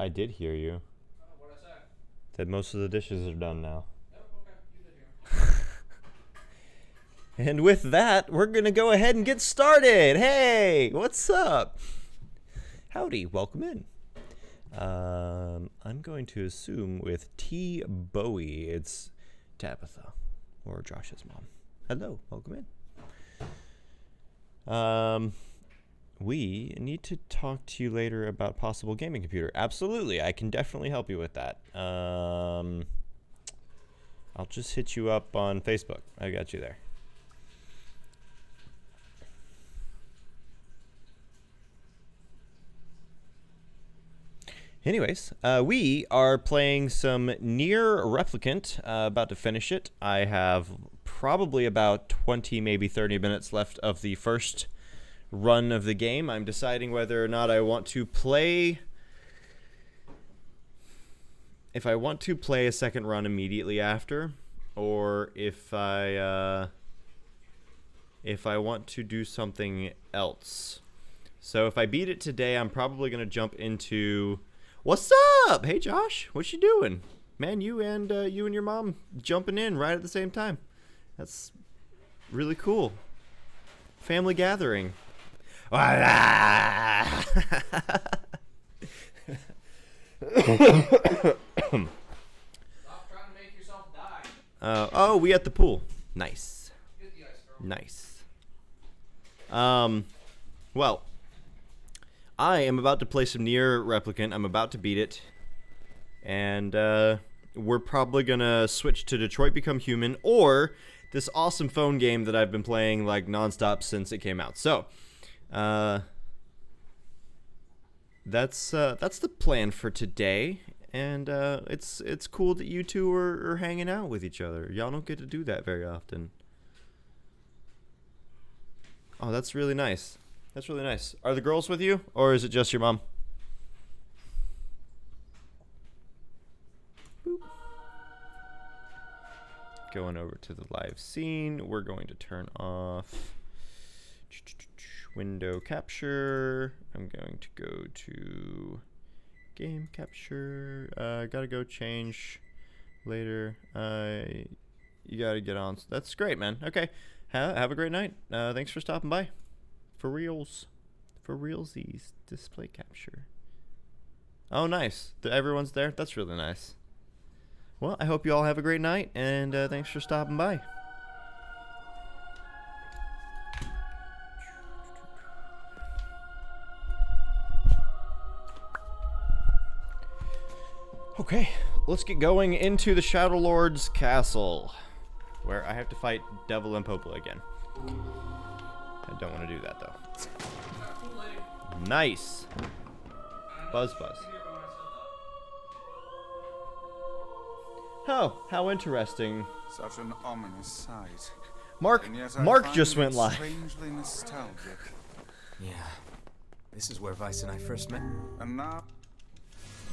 I did hear you. What'd I say? Said most of the dishes are done now. Nope, okay, you did hear. And with that, we're going to go ahead and get started. Hey, what's up? Howdy, welcome in. I'm going to assume with T. Bowie, it's Tabitha, or Josh's mom. Hello, welcome in. We need to talk to you later about possible gaming computer. Absolutely, I can definitely help you with that. I'll just hit you up on Facebook. I got you there. Anyways, we are playing some Nier Replicant, about to finish it. I have probably about 20, maybe 30 minutes left of the first run of the game. I'm deciding whether or not I want to play... If I want to play a second run immediately after, or if I want to do something else. So if I beat it today, I'm probably going to jump into... What's up? Hey, Josh. What you doing? Man, you and your mom jumping in right at the same time. That's really cool. Family gathering. Stop trying to make yourself die. Oh, we at the pool. Nice. Get the ice, girl. Nice. Well, I am about to play some Nier Replicant. I'm about to beat it. And, we're probably gonna switch to Detroit Become Human, or this awesome phone game that I've been playing, like, nonstop since it came out. So, that's the plan for today. And, it's cool that you two are hanging out with each other. Y'all don't get to do that very often. Oh, that's really nice. That's really nice. Are the girls with you, or is it just your mom? Boop. Going over to the live scene. We're going to turn off window capture. I'm going to go to game capture. Gotta go change later. You gotta get on. That's great, man. Okay. Have a great night. Thanks for stopping by. For reals. For realsies. Display capture. Oh, nice. Everyone's there? That's really nice. Well, I hope you all have a great night, and thanks for stopping by. Okay, let's get going into the Shadowlord's castle, where I have to fight Devil and Popa again. I don't want to do that, though. Nice. Buzz. Oh, how interesting. Such an ominous sight. Mark just went live. Strangely nostalgic. Yeah. This is where Vice and I first met. And now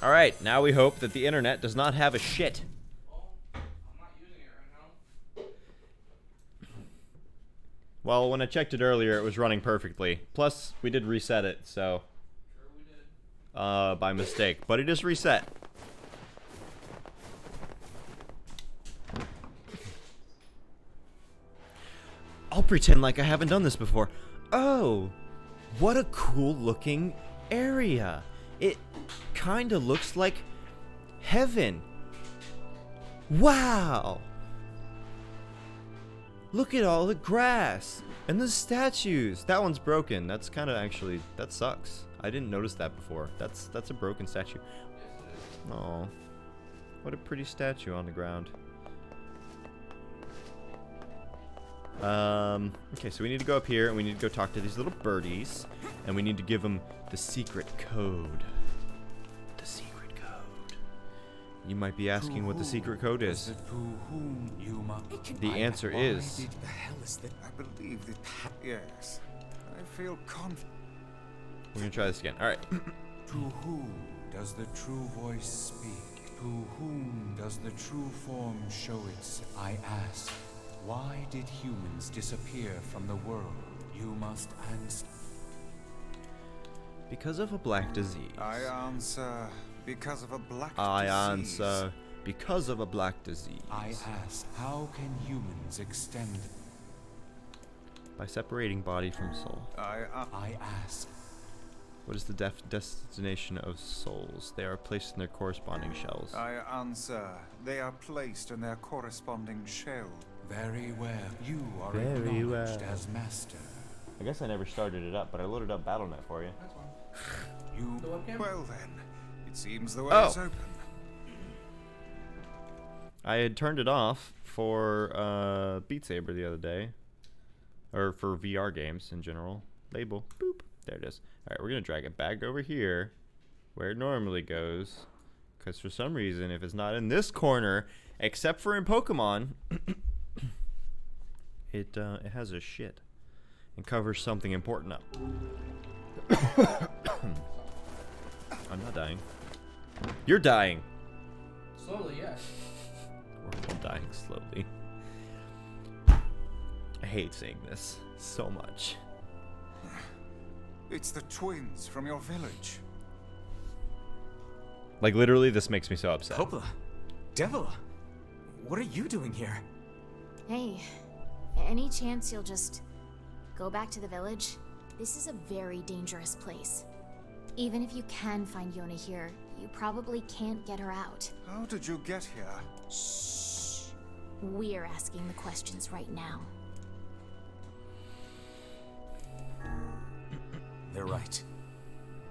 Alright, now we hope that the internet does not have a shit. I'm not using it right now. Well, when I checked it earlier, it was running perfectly. Plus, we did reset it, so... Sure we did. by mistake. But it is reset. I'll pretend like I haven't done this before. Oh, what a cool looking area. It kinda looks like heaven. Wow. Look at all the grass and the statues. That one's broken. That's kind of actually, that sucks. I didn't notice that before. That's a broken statue. Oh, what a pretty statue on the ground. Okay, so we need to go up here and we need to go talk to these little birdies, and we need to give them the secret code. The secret code. You might be asking what the secret code is. The answer is... The hell is that? I believe that. Yes. I feel confident. We're gonna try this again. Alright. To whom does the true voice speak? To whom does the true form show its? I ask, why did humans disappear from the world? You must answer. Because of a black disease. I answer Because of a black I disease. answer, because of a black disease. I ask, how can humans extend? By separating body from soul. I ask, What is the destination of souls? They are placed in their corresponding shells. I answer. They are placed in their corresponding shell. very well. You are Very acknowledged well. as master. I guess I never started it up, but I loaded up BattleNet for you. That's fine. You The webcam? Well then, it seems the way Oh. is open. I had turned it off for Beat Saber the other day. Or for VR games in general. Label. Boop. There it is. Alright, we're going to drag it back over here where it normally goes. Because for some reason, if it's not in this corner, except for in Pokemon, it has a shit. And covers something important up. I'm not dying. You're dying. Slowly, yes. We're all dying slowly. I hate saying this so much. It's the twins from your village. Like, literally, this makes me so upset. Hopla. Devil. What are you doing here? Hey, any chance you'll just go back to the village? This is a very dangerous place. Even if you can find Yona here, you probably can't get her out. How did you get here? Shh. We're asking the questions right now. They're right.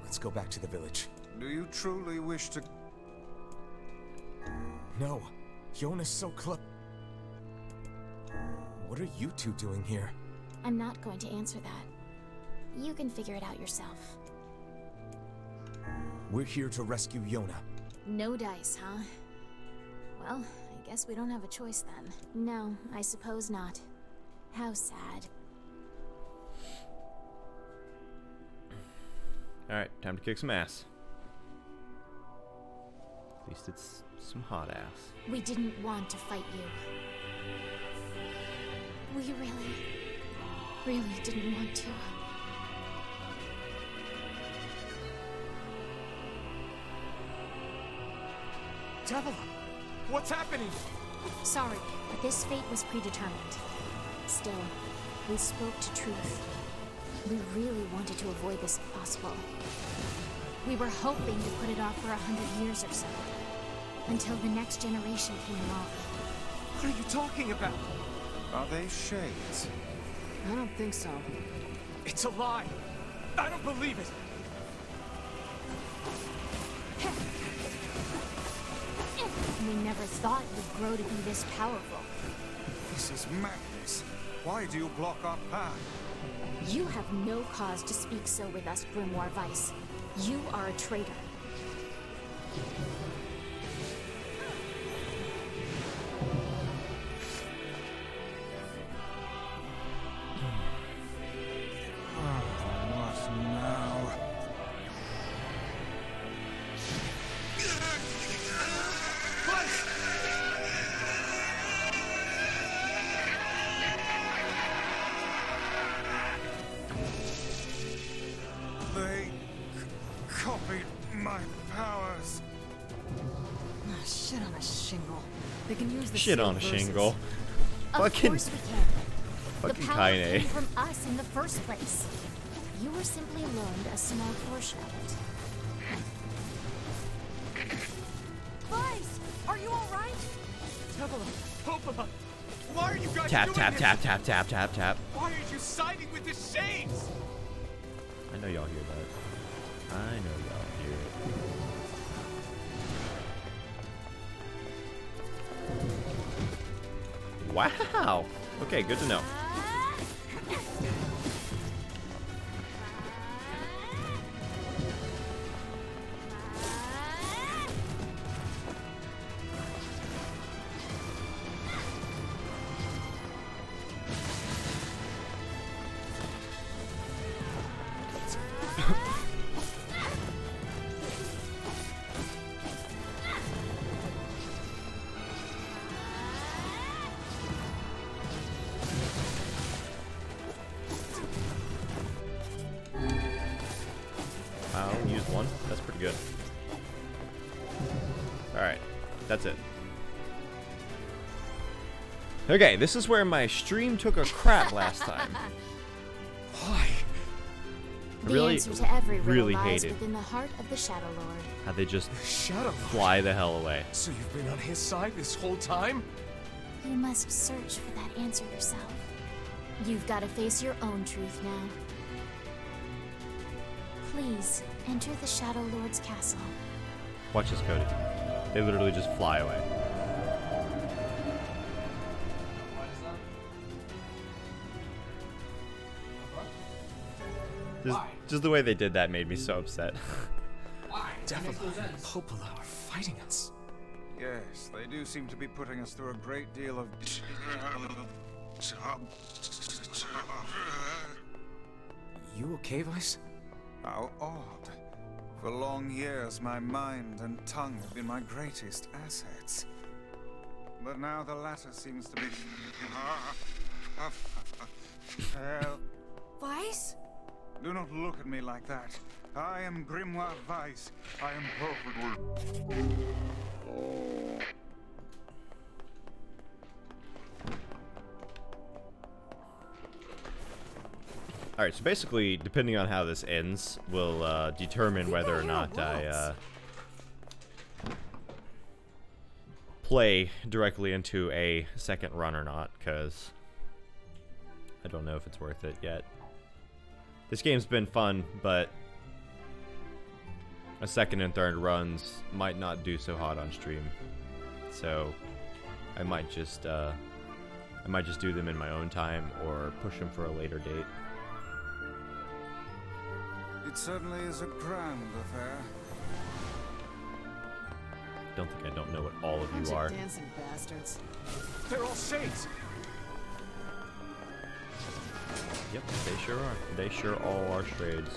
Let's go back to the village. Do you truly wish to... No. Yona's so close. What are you two doing here? I'm not going to answer that. You can figure it out yourself. We're here to rescue Yona. No dice, huh? Well, I guess we don't have a choice then. No, I suppose not. How sad. Alright, time to kick some ass. At least it's some hot ass. We didn't want to fight you. We really didn't want to. Devil! What's happening? Sorry, but this fate was predetermined. Still, we spoke to truth. We really wanted to avoid this if possible. We were hoping to put it off for 100 years or so, until the next generation came along. What are you talking about? Are they shades? I don't think so. It's a lie. I don't believe it. We never thought we'd grow to be this powerful. This is madness. Why do you block our path? You have no cause to speak so with us, Grimoire Weiss. You are a traitor. What now? They copied my powers. Ah, shit on a shingle. They can use the Shit sealed on a verses. shingle. Of Fucking- course we can. The Fucking power Kaine. came from us in the first place. You were simply loaned a small portion of it. Vice, are you all right? Devil! Hopla! Why are you guys Tap, doing tap, this? tap, tap, tap, tap, tap. Why are you siding with the shades? I know y'all hear that. I know y'all hear it. Wow. Okay, good to know. I'll use one. That's pretty good. Alright, that's it. Okay, this is where my stream took a crap last time. Why? I The answer to every riddle really lies hated within the heart of the Shadowlord. how they just Shadowlord. fly the hell away. So you've been on his side this whole time? You must search for that answer yourself. You've got to face your own truth now. Please, enter the Shadowlord's castle. Watch this, Cody. They literally just fly away. Why is that? Why? Just the way they did that made me so upset. Why? It makes no sense. Popola are fighting us. Yes, they do seem to be putting us through a great deal of... You okay, Vice? How odd. For long years, my mind and tongue have been my greatest assets. But now the latter seems to be... Well, Vice? do not look at me like that. I am Grimoire Weiss. I am perfectly... Alright, so basically, depending on how this ends, will determine whether or not I play directly into a second run or not, because I don't know if it's worth it yet. This game's been fun, but a second and third runs might not do so hot on stream. So I might just do them in my own time or push them for a later date. It certainly is a grand affair. Don't think I don't know what all of Bunch you are. of dancing bastards. They're all shades. Yep, they sure are. They sure all are trades.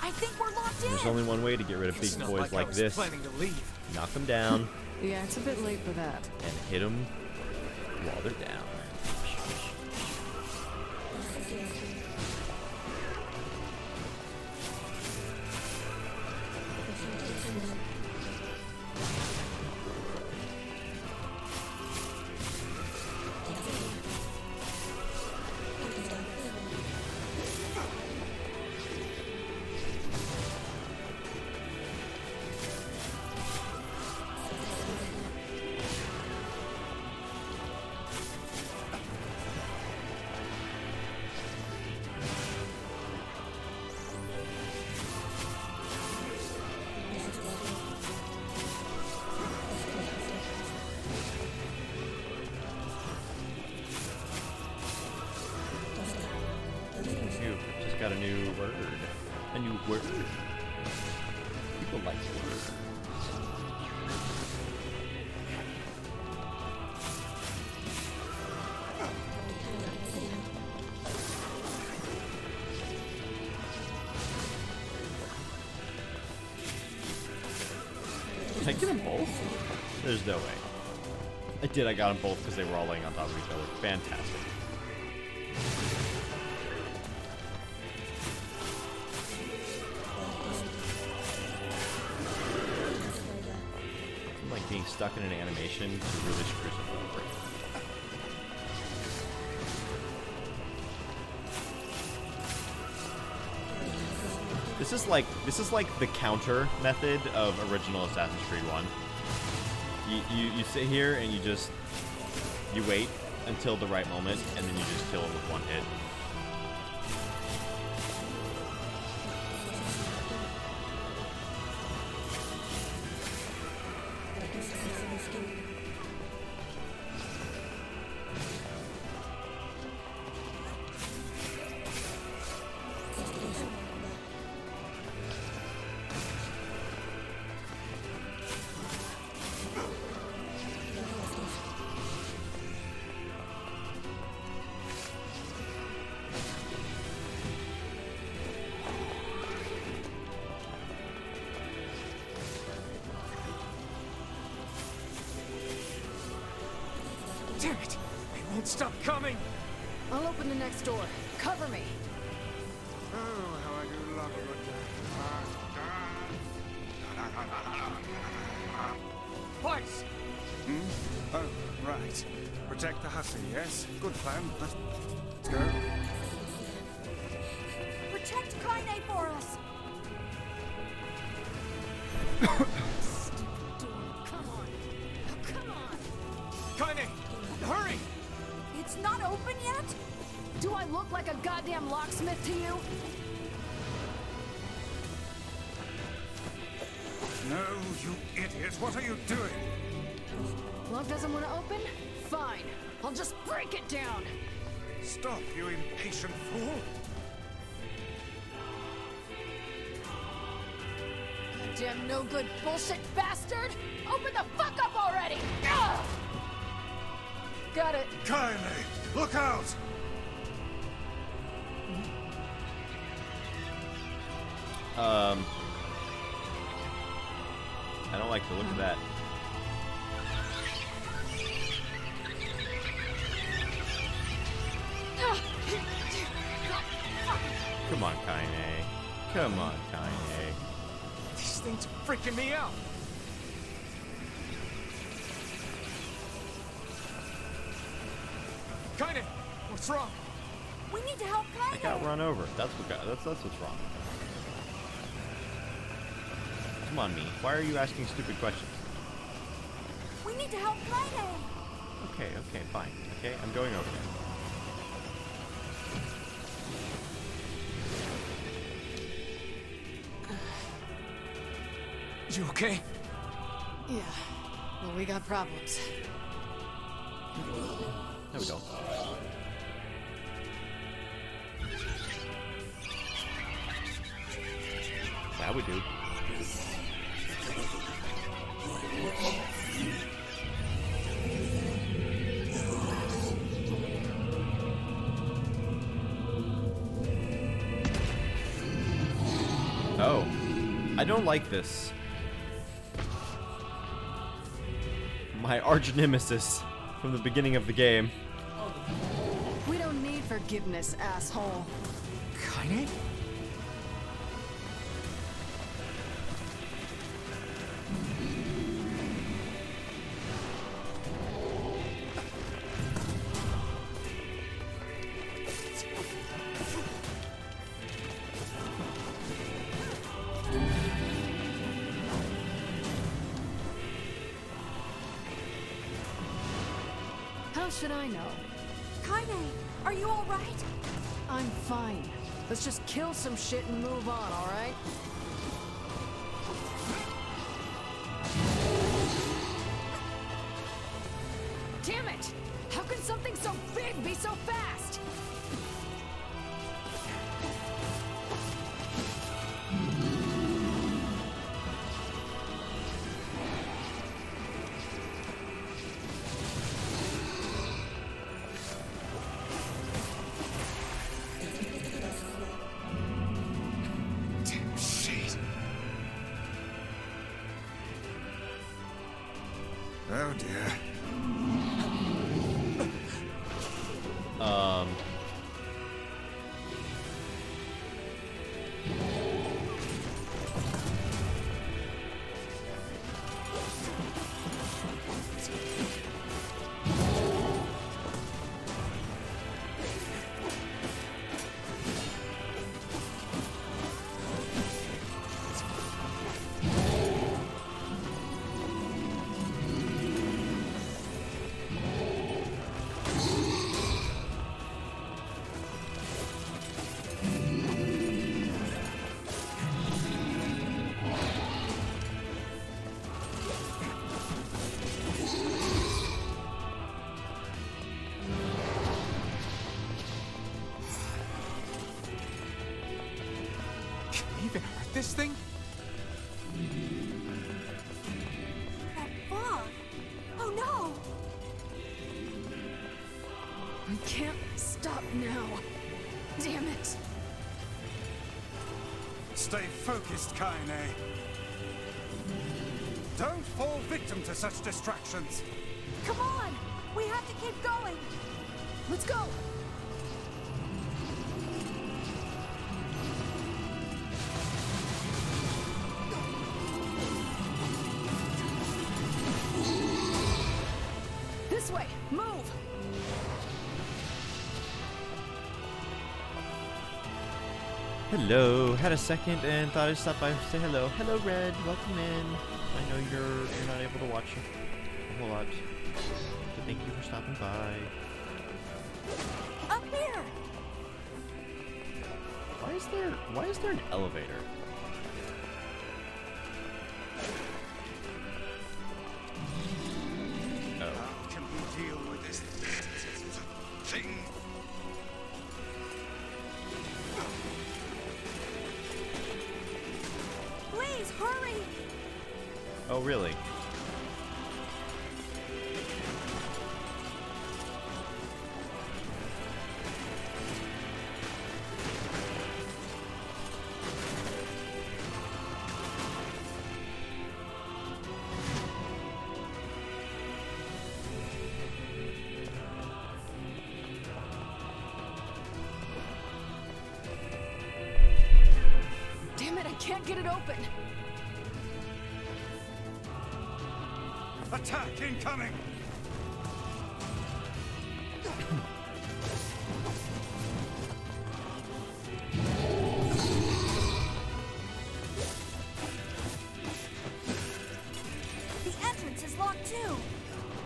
I think we're locked in! There's only one way to get rid of It's big not boys I like was this. planning to leave. Knock them down Yeah, it's a bit late for that. and hit them while they're down. You just got a new word. A new word. People like words. Did I get them both? There's no way. I did, I got them both because they were all laying on top of each other. Fantastic. Like being stuck in an animation to really screw something over. This is like the counter method of original Assassin's Creed 1. You sit here and you wait until the right moment and then you just kill it with one hit. Damn it! They won't stop coming! I'll open the next door. Cover me! Oh, how I do love a good Protect the hussy, yes? Good plan. Let's go. Protect Kaine for us! Come on. Oh, come on. Kaine! Hurry! It's not open yet? Do I look like a goddamn locksmith to you? No, you idiot. What are you doing? Lock doesn't want to open? Fine. I'll just break it down. Stop, you impatient fool. Goddamn no good bullshit bastard! Open the fuck up already! Ugh! Got it. Kaine, look out! I don't like the look of that. Come on, Kaine. Come on, Kaine. These things are freaking me out. Kaine, what's wrong? We need to help I Kaine! got run over. That's what's wrong. Come on, me. Why are you asking stupid questions? We need to help Kaine! Okay, fine. Okay, I'm going over there. You okay? Yeah. Well, we got problems. There we go. That would do. Oh, I don't like this. My arch nemesis from the beginning of the game. We don't need forgiveness, asshole. Kaine? How should I know? Kaine, are you alright? I'm fine. Let's just kill some shit and move on, alright? Damn it! How can something so big be so fast? Damn shit. Oh dear. Can we even hurt this thing? That fog! Oh no! I can't stop now. Damn it. Stay focused, Kaine. Don't fall victim to such distractions. Come on! We have to keep going! Let's go! This way! Move! Hello. Had a second and thought I'd stop by and say hello. Hello, Red. Welcome in. I know you're not able to watch a whole lot, but thank you for stopping by. Up here! Why is there an elevator? Oh. How can we deal with this thing? Please, hurry! Oh, really? Damn it, I can't get it open! Attack incoming! The entrance is locked too!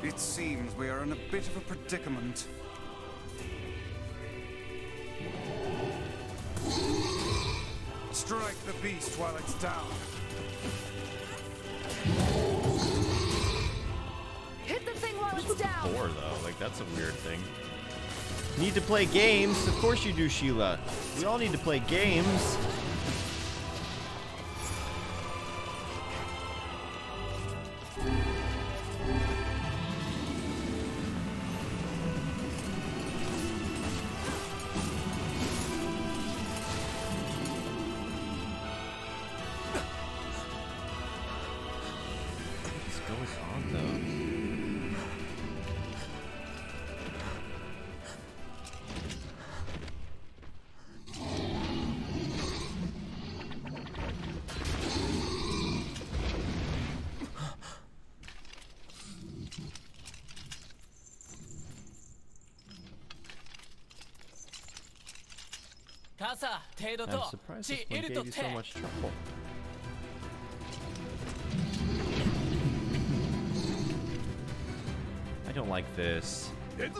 It seems we are in a bit of a predicament. Strike the beast while it's down. Hit the thing while it's down! Or though, like that's a weird thing. Need to play games? Of course you do, Sheila. We all need to play games. What's going on though? I'm surprised this one gave you so much trouble. I don't like this.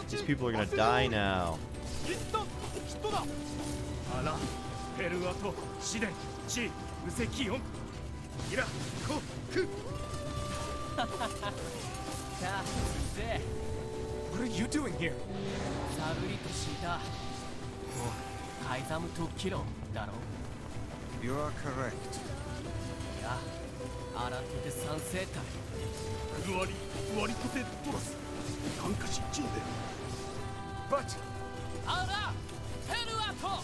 These people are gonna die now. あら、ペルアと試練、地、無責音。イラ、コ、ク。What are you doing here? サルリとしたカイザム特技論だろ You are correct. いや新手で三世体フルワリ、ワリコテトラス。なんか失禁で。But あらペルアと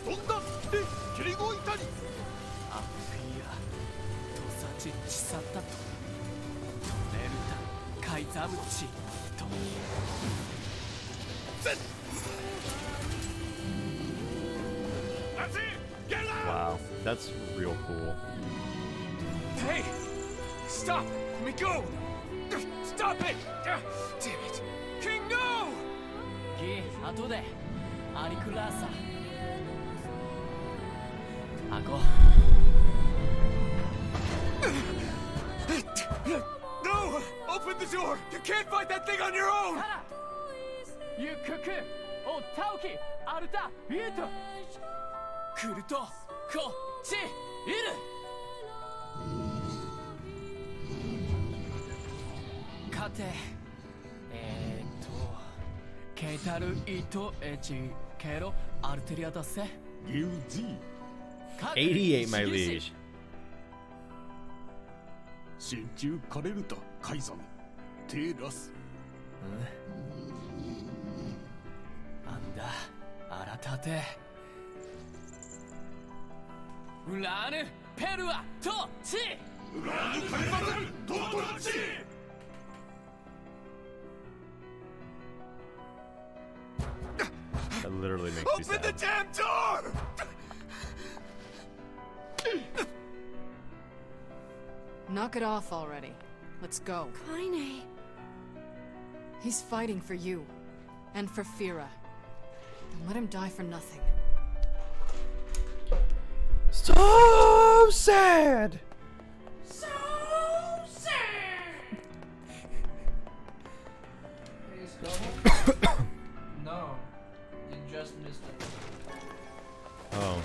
どんだってキリゴイタニ。アフィアとさちちさったとトレルタカイザムチと That's it! Get out! Wow, that's real cool. Hey! Stop! Let me go! Stop it! Damn it! King, no! ギ後でアリクラーサアゴ No! Open the door! You can't fight that thing on your own! ユククおタオキアルタビートクルトこっちいる勝てケイタルイトエチケロアルテリアだせギルジー88, my liege. 真鍮カレルタカイザムテラスなんだ新たてウラーヌペルアトチウラーヌカリバゼルトトラチ That literally makes me Open sad. the damn door! Knock it off already. Let's go. Kaine. He's fighting for you. And for Fira. Don't let him die for nothing. So sad! So sad! Hey, Scuttle? No. You just missed it. Oh.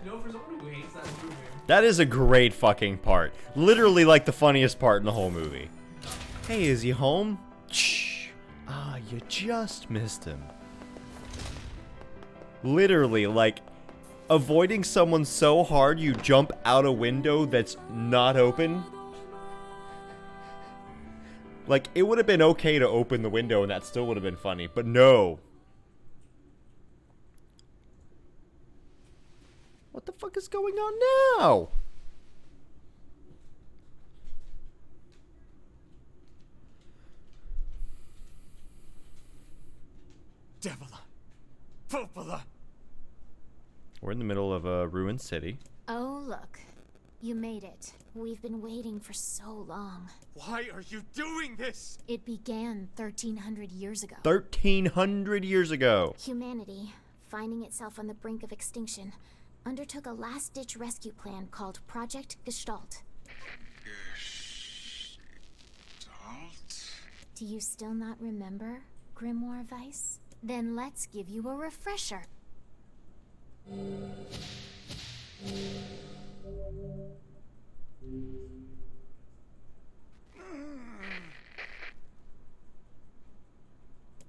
You know, for someone who hates that movie. That is a great fucking part. Literally like the funniest part in the whole movie. Hey, is he home? Shh. Ah, you just missed him. Literally, like, avoiding someone so hard you jump out a window that's not open. Like, it would have been okay to open the window and that still would have been funny, but no. What the fuck is going on now? Devila. Popola. We're in the middle of a ruined city. Oh, look. You made it. We've been waiting for so long. Why are you doing this? It began 1,300 years ago. 1,300 years ago. Humanity, finding itself on the brink of extinction, undertook a last-ditch rescue plan called Project Gestalt. Gestalt? Do you still not remember, Grimoire Weiss? Then let's give you a refresher.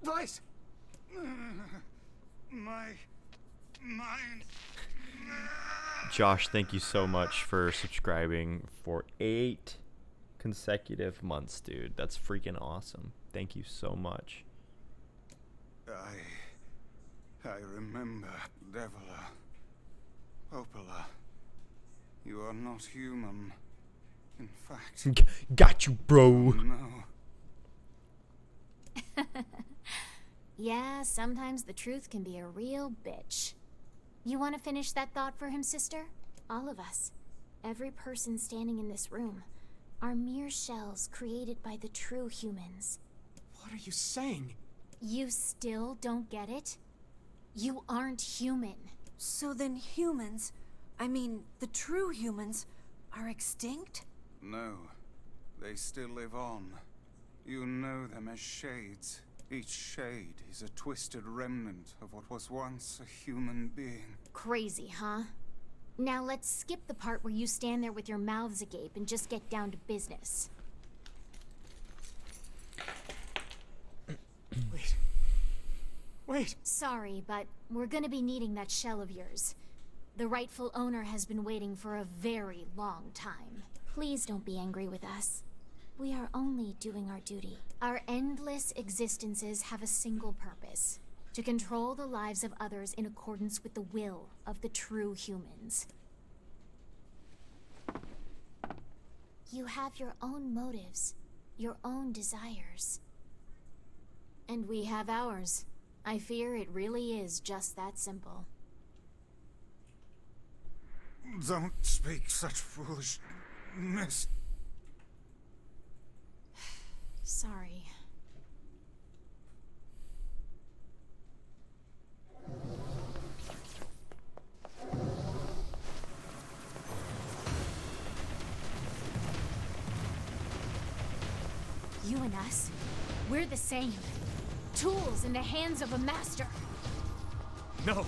Weiss! My mind. Josh, thank you so much for subscribing for 8 consecutive months, dude. That's freaking awesome. Thank you so much. I remember, Devila. Popola. You are not human. In fact... Got you, bro. No. Yeah, sometimes the truth can be a real bitch. You want to finish that thought for him, sister? All of us, every person standing in this room, are mere shells created by the true humans. What are you saying? You still don't get it? You aren't human. So then humans, I mean the true humans, are extinct? No. They still live on. You know them as shades. Each shade is a twisted remnant of what was once a human being. Crazy, huh? Now let's skip the part where you stand there with your mouths agape and just get down to business. Wait. Sorry, but we're gonna be needing that shell of yours. The rightful owner has been waiting for a very long time. Please don't be angry with us. We are only doing our duty. Our endless existences have a single purpose: to control the lives of others in accordance with the will of the true humans. You have your own motives, your own desires. And we have ours. I fear it really is just that simple. Don't speak such foolishness. Sorry. You and us, we're the same. Tools in the hands of a master. No.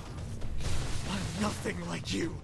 I'm nothing like you.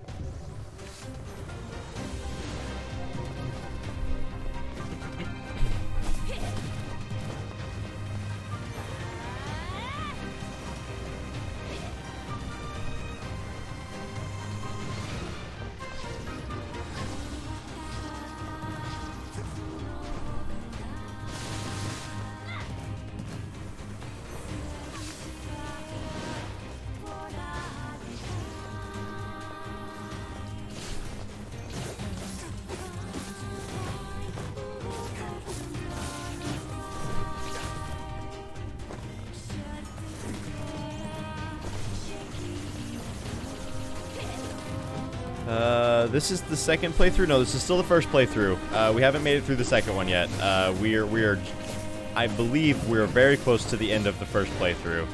This is the second playthrough. No, this is still the first playthrough. We haven't made it through the second one yet. I believe we're very close to the end of the first playthrough.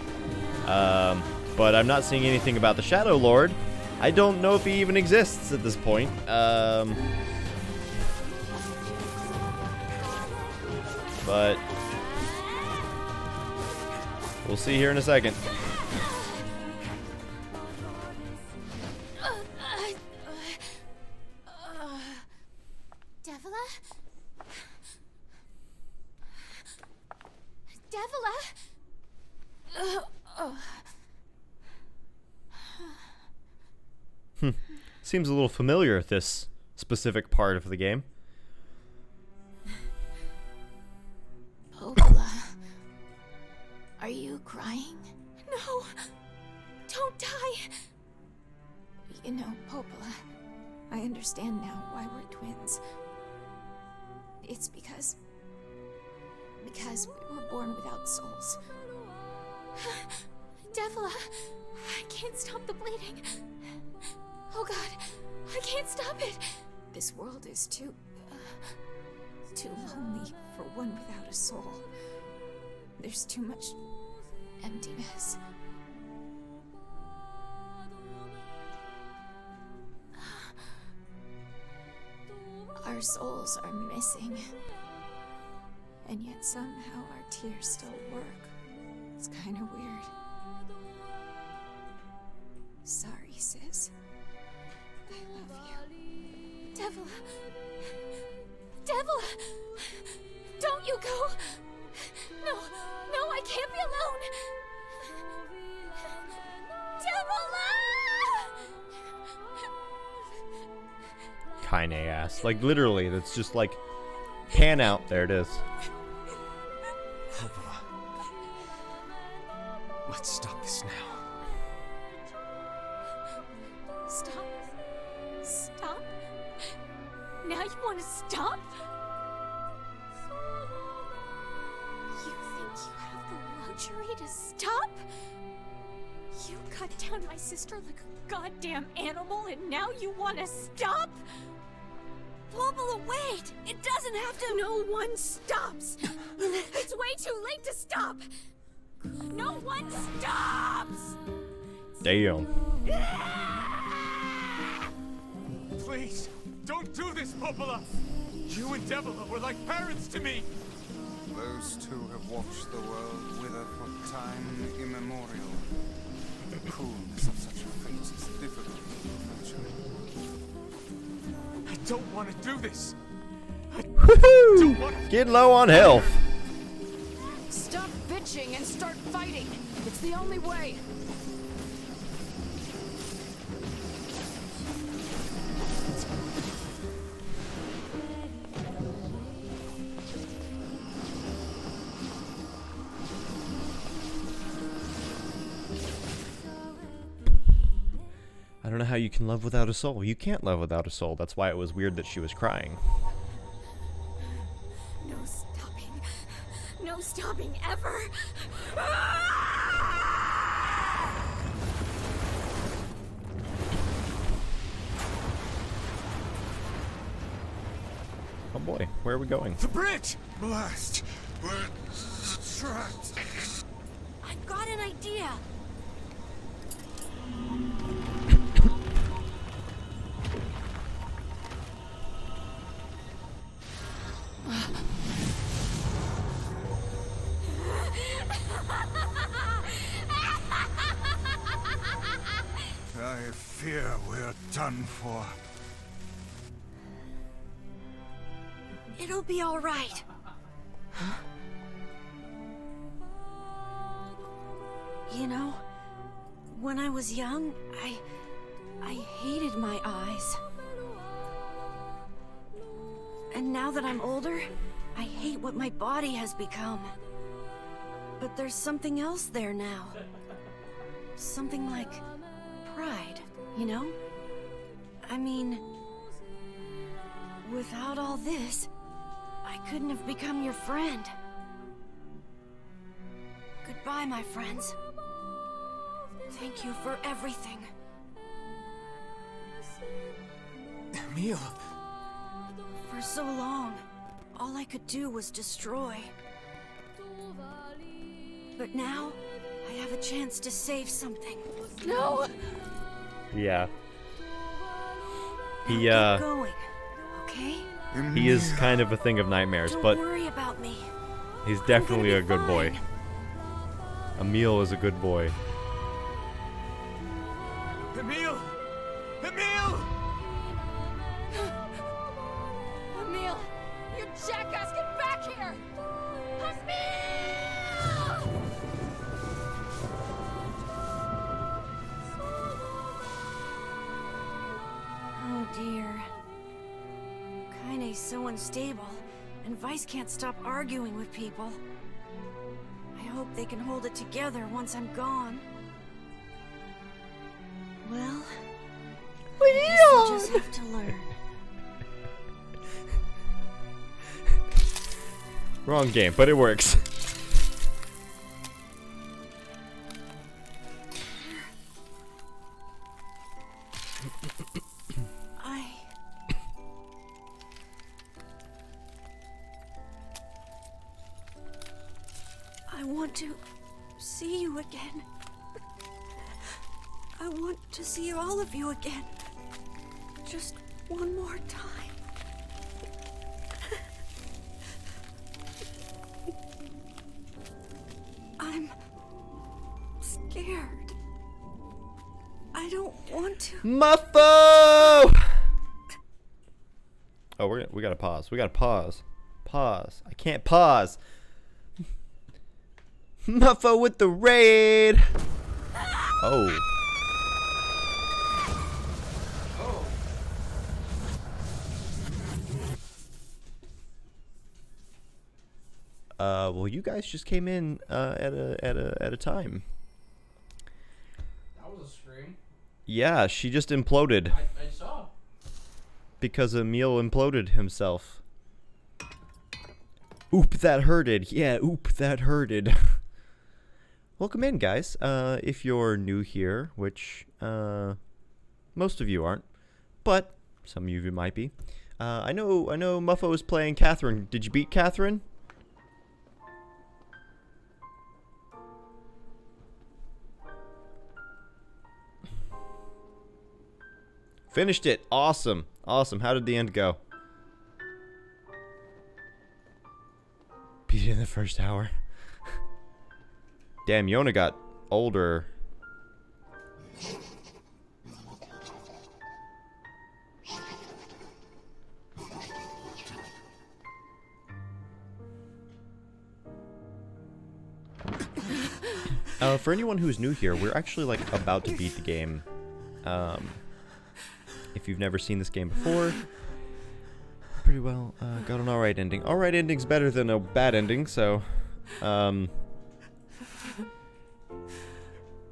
But I'm not seeing anything about the Shadowlord. I don't know if he even exists at this point. But we'll see here in a second. Devila? Devila? Seems a little familiar, this specific part of the game. Popola. Are you crying? No! Don't die! You know, Popola, I understand now why we're twins. It's because we were born without souls. Devila! I can't stop the bleeding. Oh god, I can't stop it! This world is too lonely for one without a soul. There's too much emptiness. Our souls are missing. And yet somehow our tears still work. It's kind of weird. Sorry, sis. I love you. Devila! Devila! Don't you go! No, I can't be alone! Devila! Kaine ass. Like, literally, that's just like, pan out. There it is. Popola. Let's stop this now. Stop? Now you want to stop? You think you have the luxury to stop? You cut down my sister like a goddamn animal and now you want to stop? Popola, wait! It doesn't have to— No one stops! It's way too late to stop! No one stops! Damn. Please, don't do this, Popola! You and Devila were like parents to me! Those two have watched the world wither for time immemorial. The coolness of such a fate is difficult to imagine. I don't want to do this! Woohoo! Getting low on health. Stop bitching and start fighting. It's the only way. I don't know how you can love without a soul. You can't love without a soul. That's why it was weird that she was crying. No stopping. No stopping ever. Oh boy, where are we going? The bridge! Blast! We're trapped. I've got an idea. I fear we're done for. It'll be all right. You know, when I was young, I hated my eyes. And now that I'm older, I hate what my body has become. But there's something else there now. Something like pride, you know? I mean, without all this, I couldn't have become your friend. Goodbye, my friends. Thank you for everything. Emil! For so long, all I could do was destroy. But now, I have a chance to save something. No! Yeah. He, Keep going, okay? he is kind of a thing of nightmares, Don't but worry about me. he's definitely be a good boy. fine. Emil is a good boy. Emil! Emil! Emil! You jackass, get back here! Emil! Oh dear. Kaine's so unstable, and Vice can't stop arguing with people. I hope they can hold it together once I'm gone. Well, I guess I'll just have to learn. Wrong game, but it works. I want to see you again. I want to see all of you again. Just one more time. I'm scared. I don't want to. Muffo! Oh, we gotta pause. We gotta pause. Pause. I can't pause. Muffo with the raid. Oh. Well, you guys just came in at a time. That was a scream. Yeah, she just imploded I saw. because Emil imploded himself. Oop, that hurted. Yeah, oop, that hurted. Welcome in, guys. If you're new here, which most of you aren't, but some of you might be. I know Muffo is playing Catherine. Did you beat Catherine? Finished it. Awesome. Awesome. How did the end go? Beat it in the first hour. Damn, Yona got older. For anyone who's new here, we're actually like about to beat the game. If you've never seen this game before, pretty well got an alright ending. Alright ending's better than a bad ending, so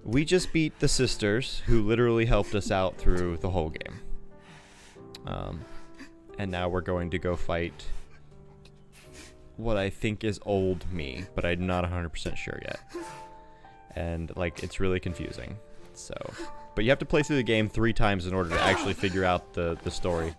we just beat the sisters who literally helped us out through the whole game. And now we're going to go fight what I think is old me, but I'm not 100% sure yet. And like it's really confusing. So, but you have to play through the game 3 times in order to actually figure out the story.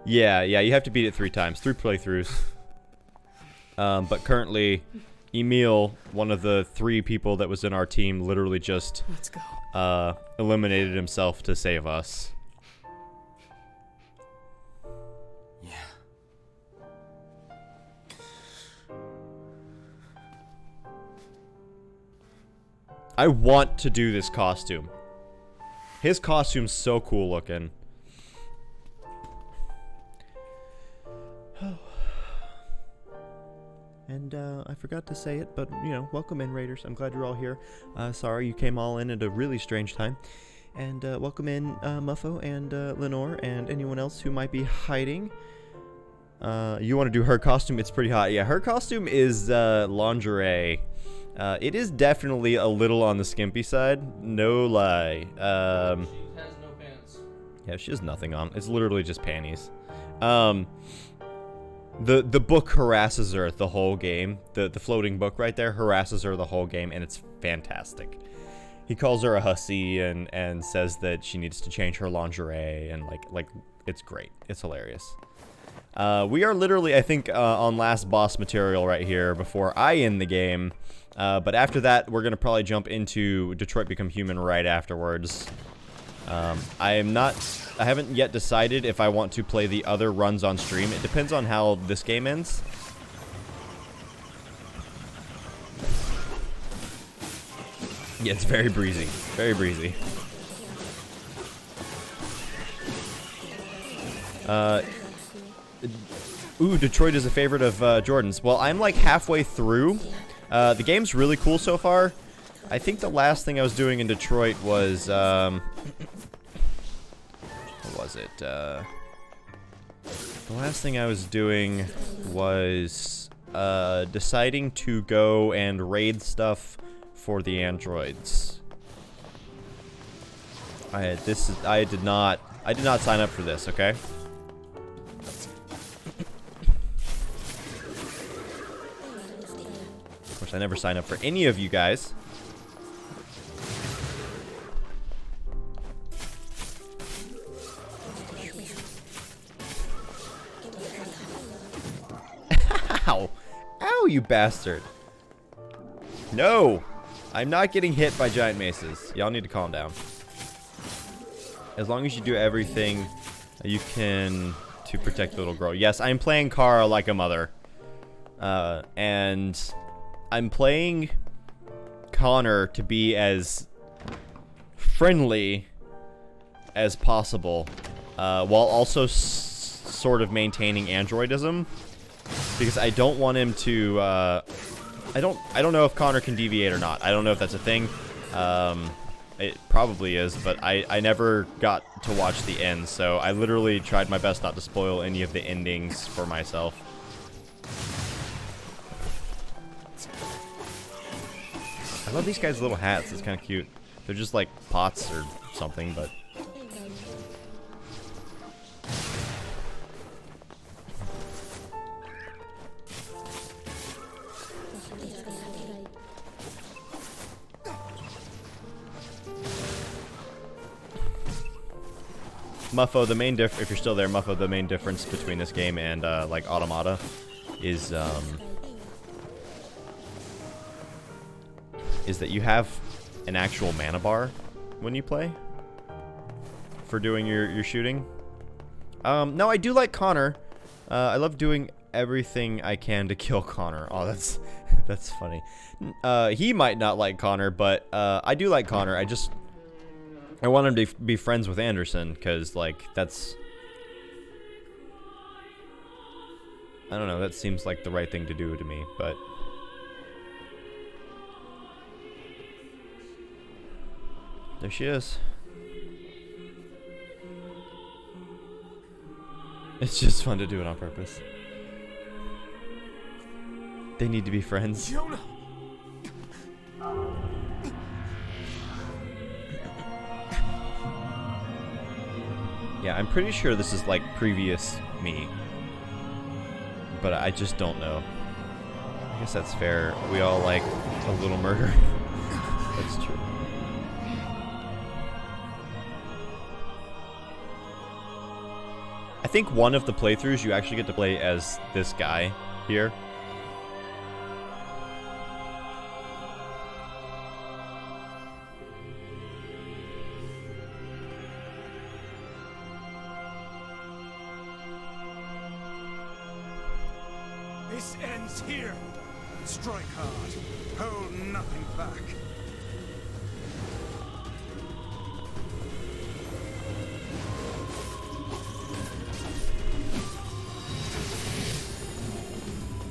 Yeah, you have to beat it 3 times, 3 playthroughs. But currently, Emil, one of the 3 people that was in our team, literally just eliminated himself to save us. Yeah. I want to do this costume. His costume's so cool looking. And I forgot to say it, but you know, welcome in, Raiders. I'm glad you're all here. Sorry you came all in at a really strange time. And welcome in, Muffo and Lenore and anyone else who might be hiding. You want to do her costume? It's pretty hot. Yeah, her costume is lingerie. It is definitely a little on the skimpy side. No lie. She has no pants. Yeah, she has nothing on. It's literally just panties. The book harasses her the whole game. The floating book right there harasses her the whole game, and it's fantastic. He calls her a hussy and says that she needs to change her lingerie, and like it's great. It's hilarious. We are literally, I think, on last boss material right here before I end the game. But after that, we're gonna probably jump into Detroit Become Human right afterwards. I haven't yet decided if I want to play the other runs on stream. It depends on how this game ends. Yeah, it's very breezy. Very breezy. Ooh, Detroit is a favorite of Jordan's. Well, I'm like halfway through. The game's really cool so far. I think the last thing I was doing in Detroit was, what was it? The last thing I was doing was deciding to go and raid stuff for the androids. I did not sign up for this, okay? Of course, I never sign up for any of you guys. Ow! Ow, you bastard! No! I'm not getting hit by giant maces. Y'all need to calm down. As long as you do everything you can to protect the little girl. Yes, I'm playing Kara like a mother. And I'm playing Connor to be as friendly as possible, while also sort of maintaining androidism, because I don't want him to, I don't know if Connor can deviate or not. I don't know if that's a thing. It probably is, but I never got to watch the end, so I literally tried my best not to spoil any of the endings for myself. I love these guys' little hats. It's kind of cute. They're just like pots or something, but... Muffo, the main if you're still there, Muffo, the main difference between this game and like Automata is that you have an actual mana bar when you play for doing your shooting. No, I do like Connor. I love doing everything I can to kill Connor. Oh, that's funny. He might not like Connor, but I do like Connor. I want him to be friends with Anderson, because, like, that's... I don't know, that seems like the right thing to do to me, but... There she is. It's just fun to do it on purpose. They need to be friends. Jonah! Yeah, I'm pretty sure this is like previous me. But I just don't know. I guess that's fair. We all like a little murder. That's true. I think one of the playthroughs you actually get to play as this guy here. This ends here. Strike hard. Hold nothing back.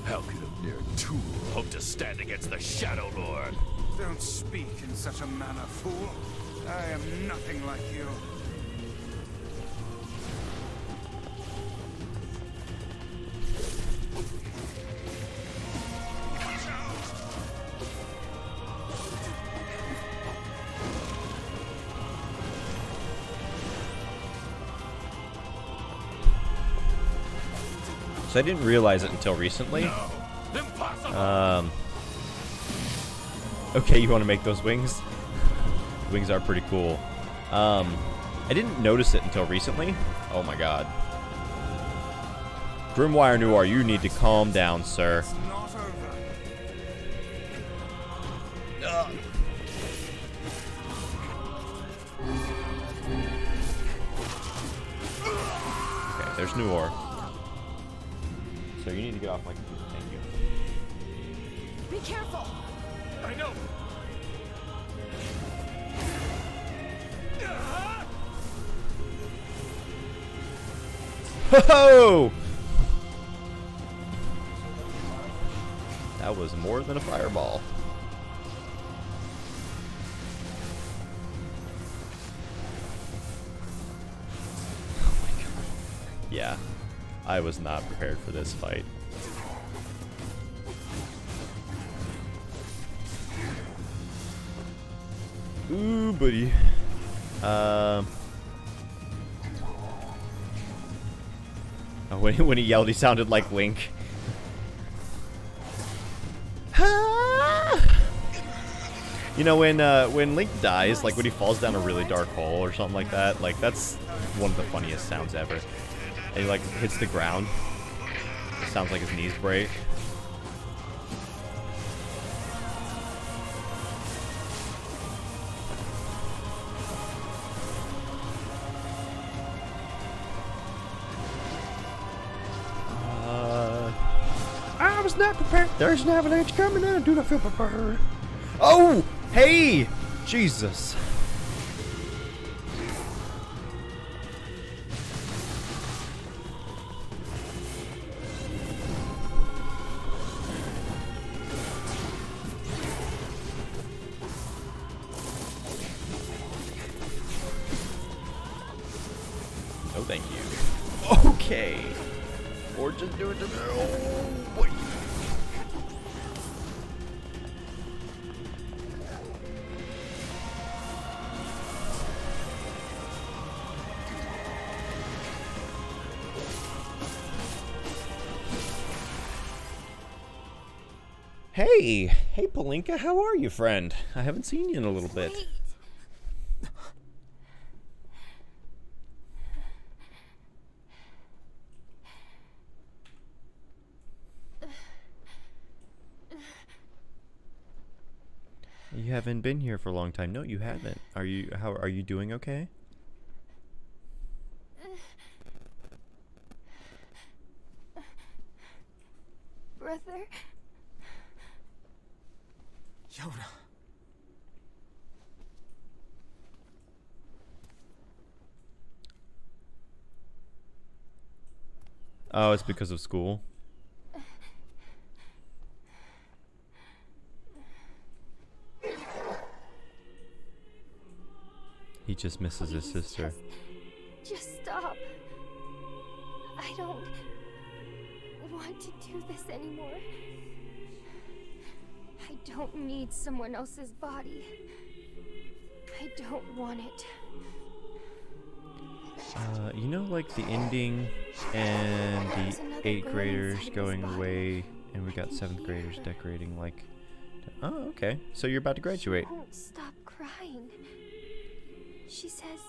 How could a mere tool hope to stand against the Shadowlord? Don't speak in such a manner, fool. I am nothing like you. So I didn't realize it until recently. Okay, you want to make those wings? Wings are pretty cool. I didn't notice it until recently. Oh my god. Grimwire Noir, you need to calm down, sir. It's not over. Okay, there's Noir. So you need to get off my computer. Thank you. Be careful! I know. Ho-ho! That was more than a fireball. Oh my god. Yeah, I was not prepared for this fight. Ooh, buddy. Oh, when he yelled, he sounded like Link. You know, when Link dies, like when he falls down a really dark hole or something like that, like that's one of the funniest sounds ever. And he like hits the ground. It sounds like his knees break. I was not prepared. There's an avalanche coming in. Do not feel prepared. Oh, hey, Jesus. Oh, thank you. Okay. Or just do it to me. Oh, boy. Hey, hey Palinka, how are you, friend? I haven't seen you in a little bit. Wait. You haven't been here for a long time. No, you haven't. Are you doing okay? Brother? Yoda. Oh, it's because of school. He just misses his sister. Just stop. I don't want to do this anymore. I don't need someone else's body. I don't want it. You know, like the ending and the 8th graders going away, and we got 7th graders decorating like. Oh, okay. So you're about to graduate. She won't stop crying. She says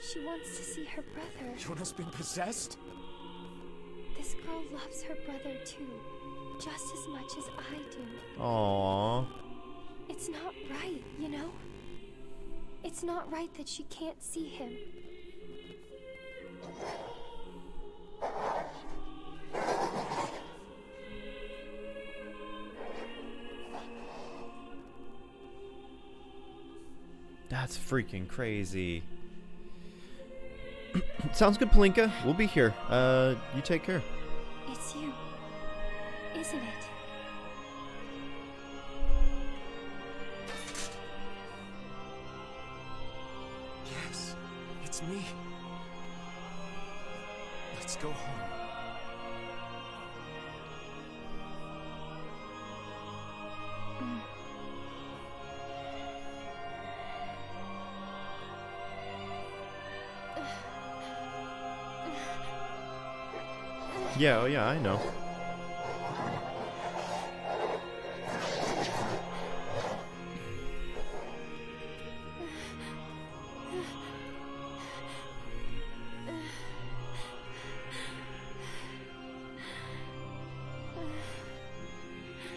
she wants to see her brother. Yoda's been possessed? This girl loves her brother too, just as much as I do. Aww. It's not right, you know? It's not right that she can't see him. That's freaking crazy. Sounds good, Palinka. We'll be here. You take care. It's you, isn't it? Yes, it's me. Let's go home. Yeah, oh yeah, I know.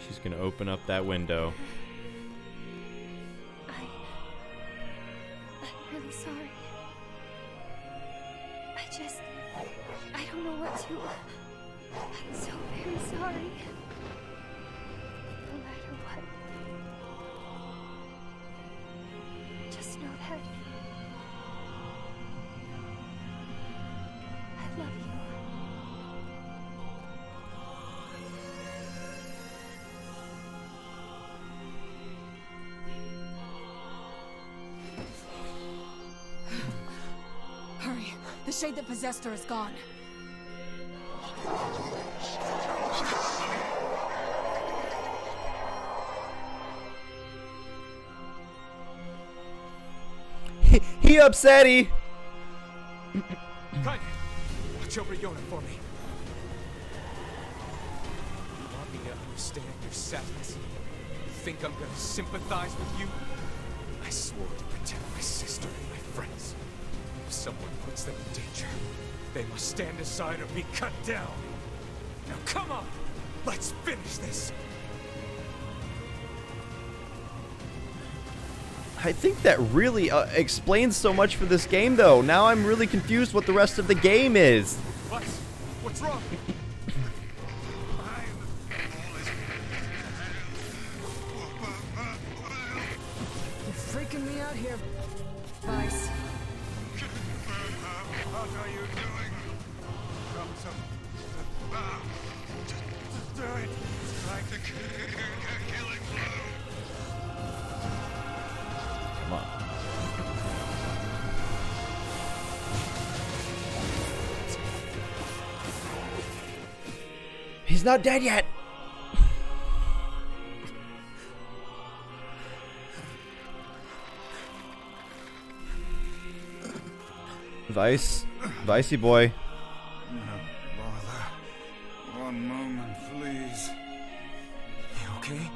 She's gonna open up that window. I'm really sorry. I don't know what to. I'm so very sorry. No matter what. Just know that I love you. Hurry. The shade that possessed her is gone. He upsetty. Kai, watch over Yona for me. You want me to understand your sadness? You think I'm gonna sympathize with you? I swore to protect my sister and my friends. If someone puts them in danger, they must stand aside or be cut down. Now come on, let's finish this. I think that really explains so much for this game, though. Now I'm really confused what the rest of the game is. What? What's wrong? You're freaking me out here, Vice. What are you doing? Come to... Just do it. Like the killing blow. Come on. He's not dead yet. Vicey boy. No bother. One moment, please. You okay?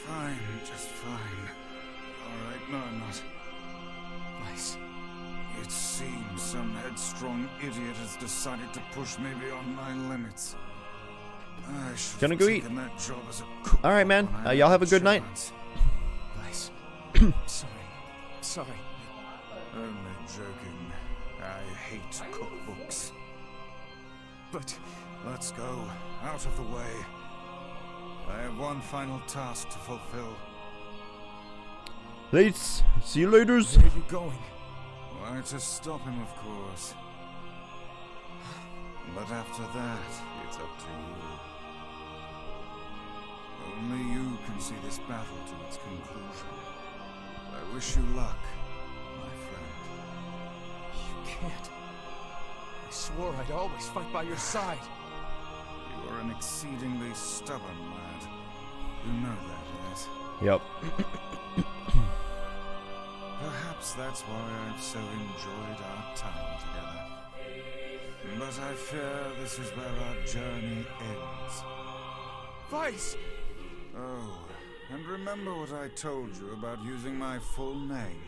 Fine, just fine. Alright, no, I'm not. Vice. It seems some headstrong idiot has decided to push me beyond my limits. I should Gonna have go eat. taken that job as a cook. All right, man. when I Y'all had have a good night. chance. Vice. Sorry. Only joking. I hate cookbooks. But Let's go. Out of the way. I have one final task to fulfill. Let's see you later. where are you going? Why, to stop him, of course. But after that, it's up to you. Only you can see this battle to its conclusion. I wish you luck, my friend. You can't. I swore I'd always fight by your side. You are an exceedingly stubborn lad. You know that, yes? Yep. Perhaps that's why I've so enjoyed our time together. But I fear this is where our journey ends. Vice! Oh, and remember what I told you about using my full name?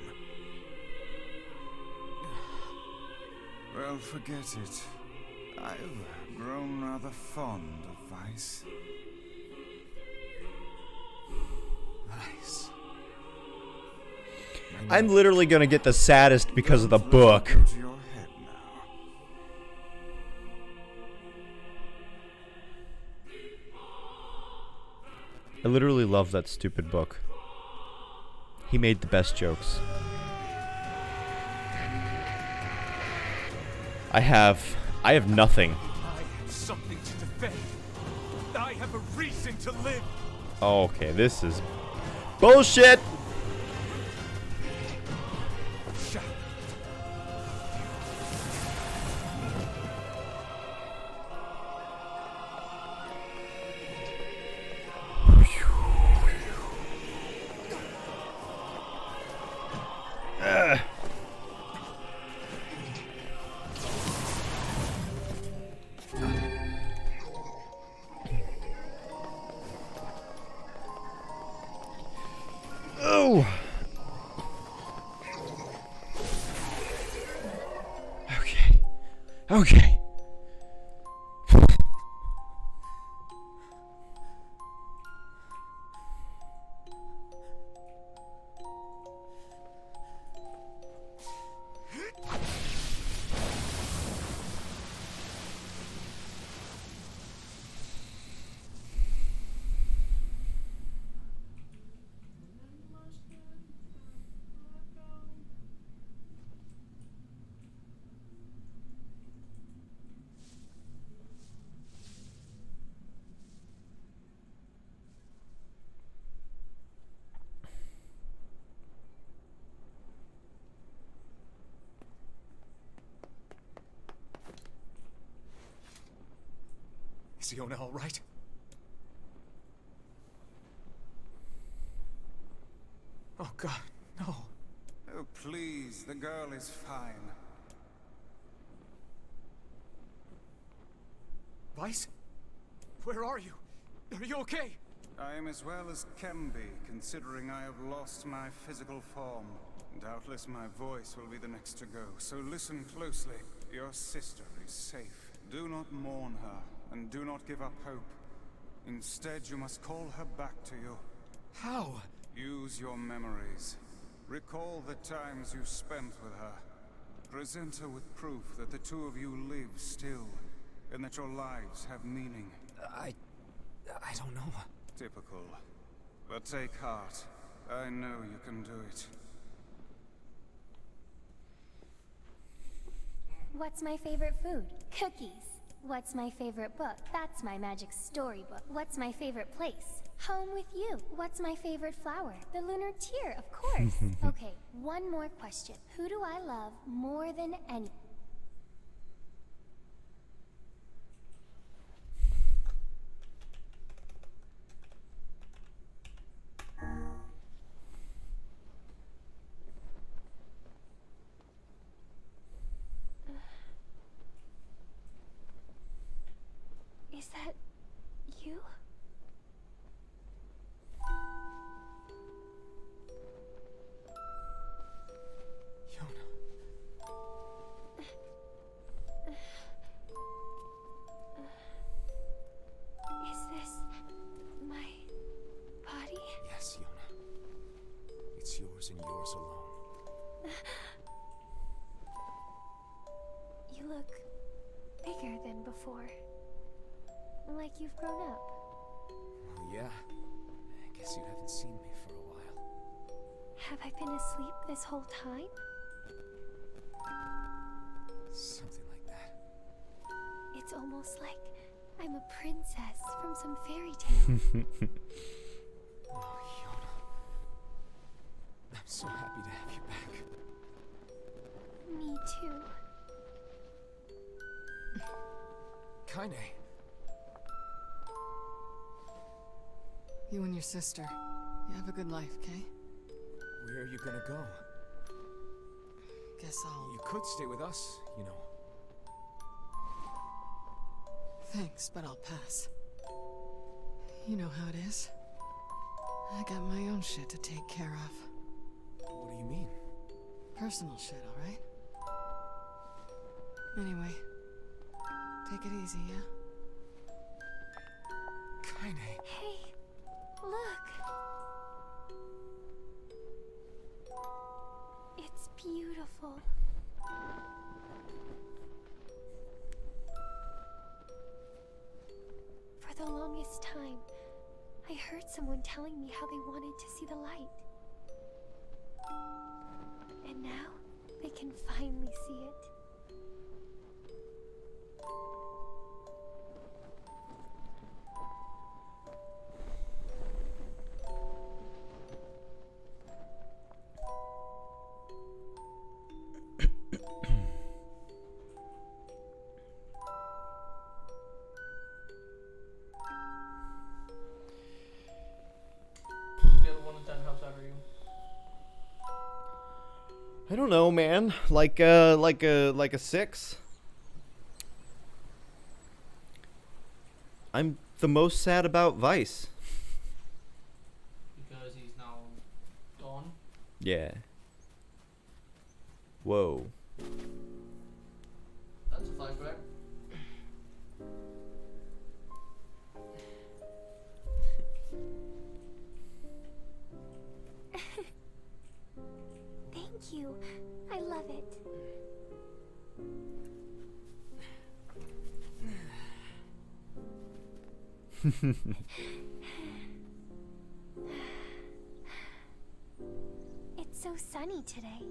Well, forget it. I've grown rather fond of Vice. Vice. I'm literally gonna get the saddest because of the Don't let it book. go to your head now. I literally love that stupid book. He made the best jokes. I have nothing. I have something to defend. I have a reason to live. Oh, okay, this is bullshit. Okay. Is Yona all right? Oh God, no. Oh, please, the girl is fine. Vice? Where are you? Are you okay? I am as well as can be, considering I have lost my physical form. Doubtless my voice will be the next to go, so listen closely. Your sister is safe. Do not mourn her, and do not give up hope. Instead, you must call her back to you. How? Use your memories. Recall the times you spent with her. Present her with proof that the two of you live still, and that your lives have meaning. I don't know. Typical. But take heart. I know you can do it. What's my favorite food? Cookies. What's my favorite book? That's my magic storybook. What's my favorite place? Home with you. What's my favorite flower? The lunar tear, of course. Okay, one more question. Who do I love more than any? Is that you? Is this my body? Yes, Yona. It's yours and yours alone. You look bigger than before. Like you've grown up. Well, yeah. I guess you haven't seen me for a while. Have I been asleep this whole time? Something like that. It's almost like I'm a princess from some fairy tale. Oh, Yona. I'm so happy to have you back. Me too. Kaine. You and your sister. You have a good life, Kay? Where are you gonna go? Guess I'll... You could stay with us, you know. Thanks, but I'll pass. You know how it is. I got my own shit to take care of. What do you mean? Personal shit, alright? Anyway, take it easy, yeah? Kaine. Hey, look. It's beautiful. For the longest time, I heard someone telling me how they wanted to see the light. And now, they can finally see it. Scale of 1 to 10, how sad are you? I don't know, man. Like a 6. I'm the most sad about Vice. Because he's now gone. Yeah. Whoa. That's a flashback. It's so sunny today.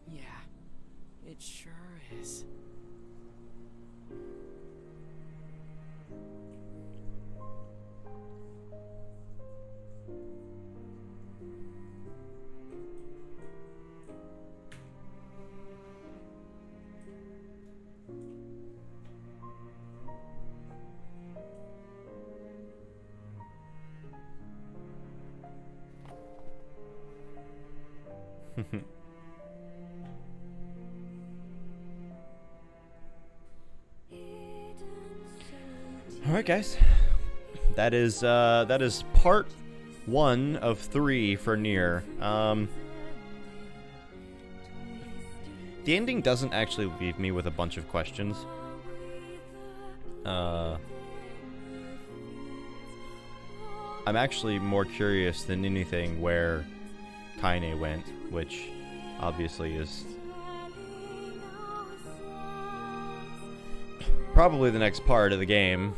Yeah, it sure is. All right, guys. That is part 1 of 3 for Nier. The ending doesn't actually leave me with a bunch of questions. I'm actually more curious than anything where Kaine went, which obviously is probably the next part of the game.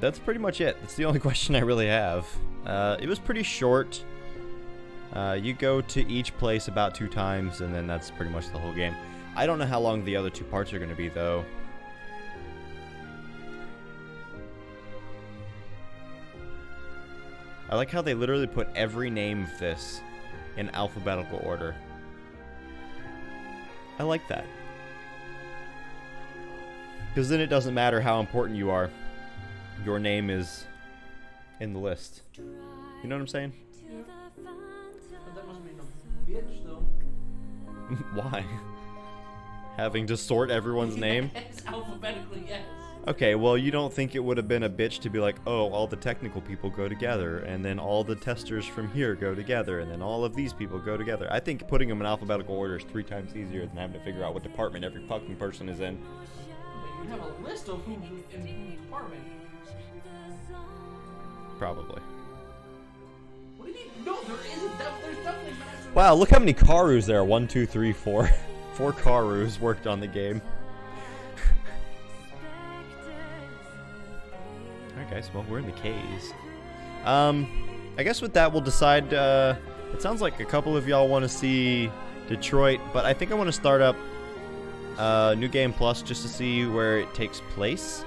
That's pretty much it. That's the only question I really have. It was pretty short. You go to each place about 2 times, and then that's pretty much the whole game. I don't know how long the other 2 parts are going to be, though. I like how they literally put every name of this in alphabetical order. I like that. Because then it doesn't matter how important you are. Your name is in the list. You know what I'm saying? Yeah. But that must be a bitch, though. Why? Having to sort everyone's name? Yes, alphabetically, yes. Okay, well, you don't think it would have been a bitch to be like, oh, all the technical people go together, and then all the testers from here go together, and then all of these people go together. I think putting them in alphabetical order is 3 times easier than having to figure out what department every fucking person is in. But you have a list of who's in whose department. Probably. What do you mean? No, there isn't. There's definitely massive. Wow, look how many Karus there are. 1, 2, 3, 4. 4 Karus worked on the game. Alright guys, well, we're in the caves. I guess with that we'll decide, it sounds like a couple of y'all want to see Detroit, but I think I want to start up New Game Plus just to see where it takes place.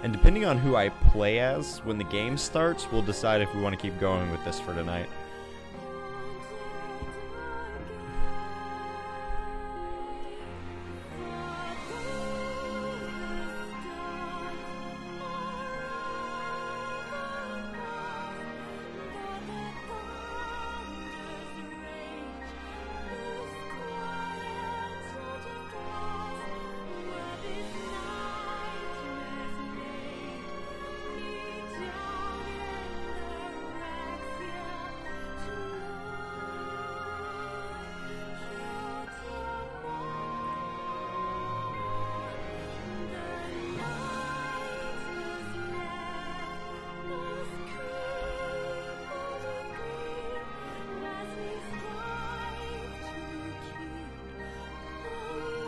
And depending on who I play as when the game starts, we'll decide if we want to keep going with this for tonight.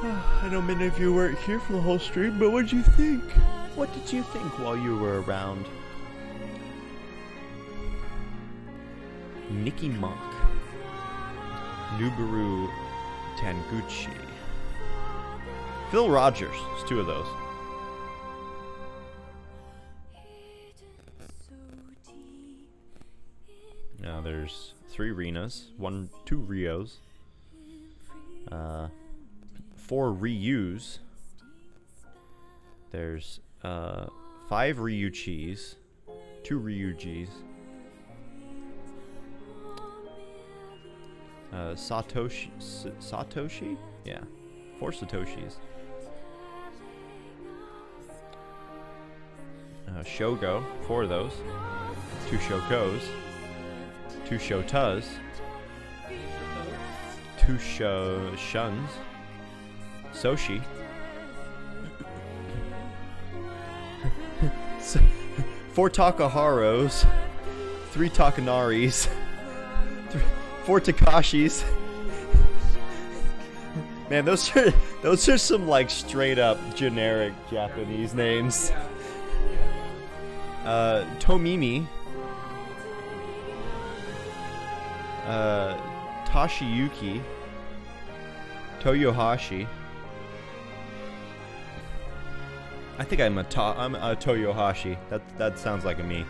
I know many of you weren't here for the whole stream, but what did you think? What did you think while you were around? Nikki Monk, Nubaru Tanguchi, Phil Rogers. There's 2 of those. Now there's 3 Rinas, 2 Rios, 4 Ryus. There's 5 Ryuchis, 2 Ryujis, Satoshi? Yeah, 4 Satoshis. Shogo, 4 of those. 2 Shokos, 2 Shotas, 2 Shuns, Soshi, 4 Takaharos, 3 Takanaris, 4 Takashis, Man, those are some like straight up generic Japanese names. Tomimi. Toshiyuki. Toyohashi. I think I'm a Toyohashi. That sounds like a me.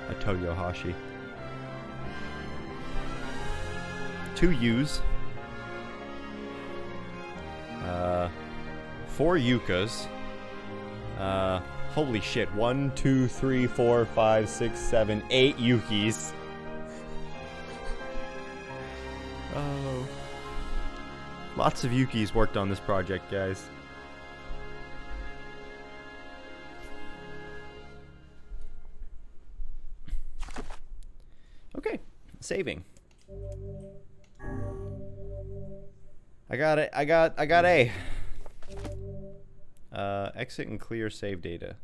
A Toyohashi. 2 U's. 4 Yukas. Holy shit. 1, 2, 3, 4, 5, 6, 7, 8 Yukis. Oh. Lots of Yukis worked on this project, guys. Okay, saving. I got it. I got A. Exit and clear save data.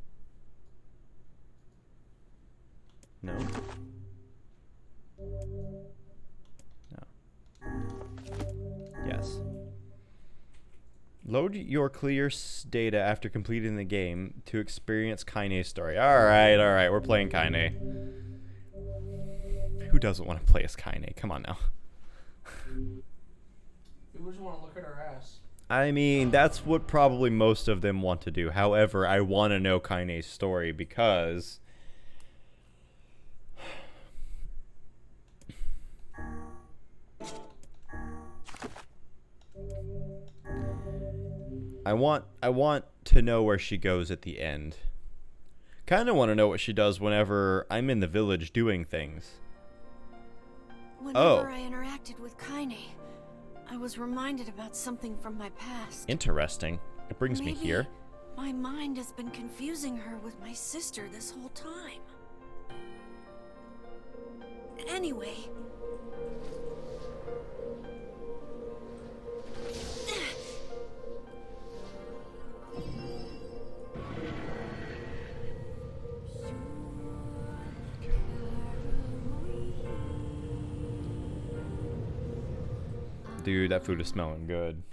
No. No. Yes. Load your clear data after completing the game to experience Kaine's story. Alright, we're playing Kaine. Who doesn't want to play as Kaine? Come on now. People just want to look at her ass. I mean, that's what probably most of them want to do. However, I want to know Kaine's story because I want to know where she goes at the end. Kind of want to know what she does whenever I'm in the village doing things. Whenever I interacted with Kaine, I was reminded about something from my past. Interesting. It brings me here. My mind has been confusing her with my sister this whole time. Anyway. Dude, that food is smelling good.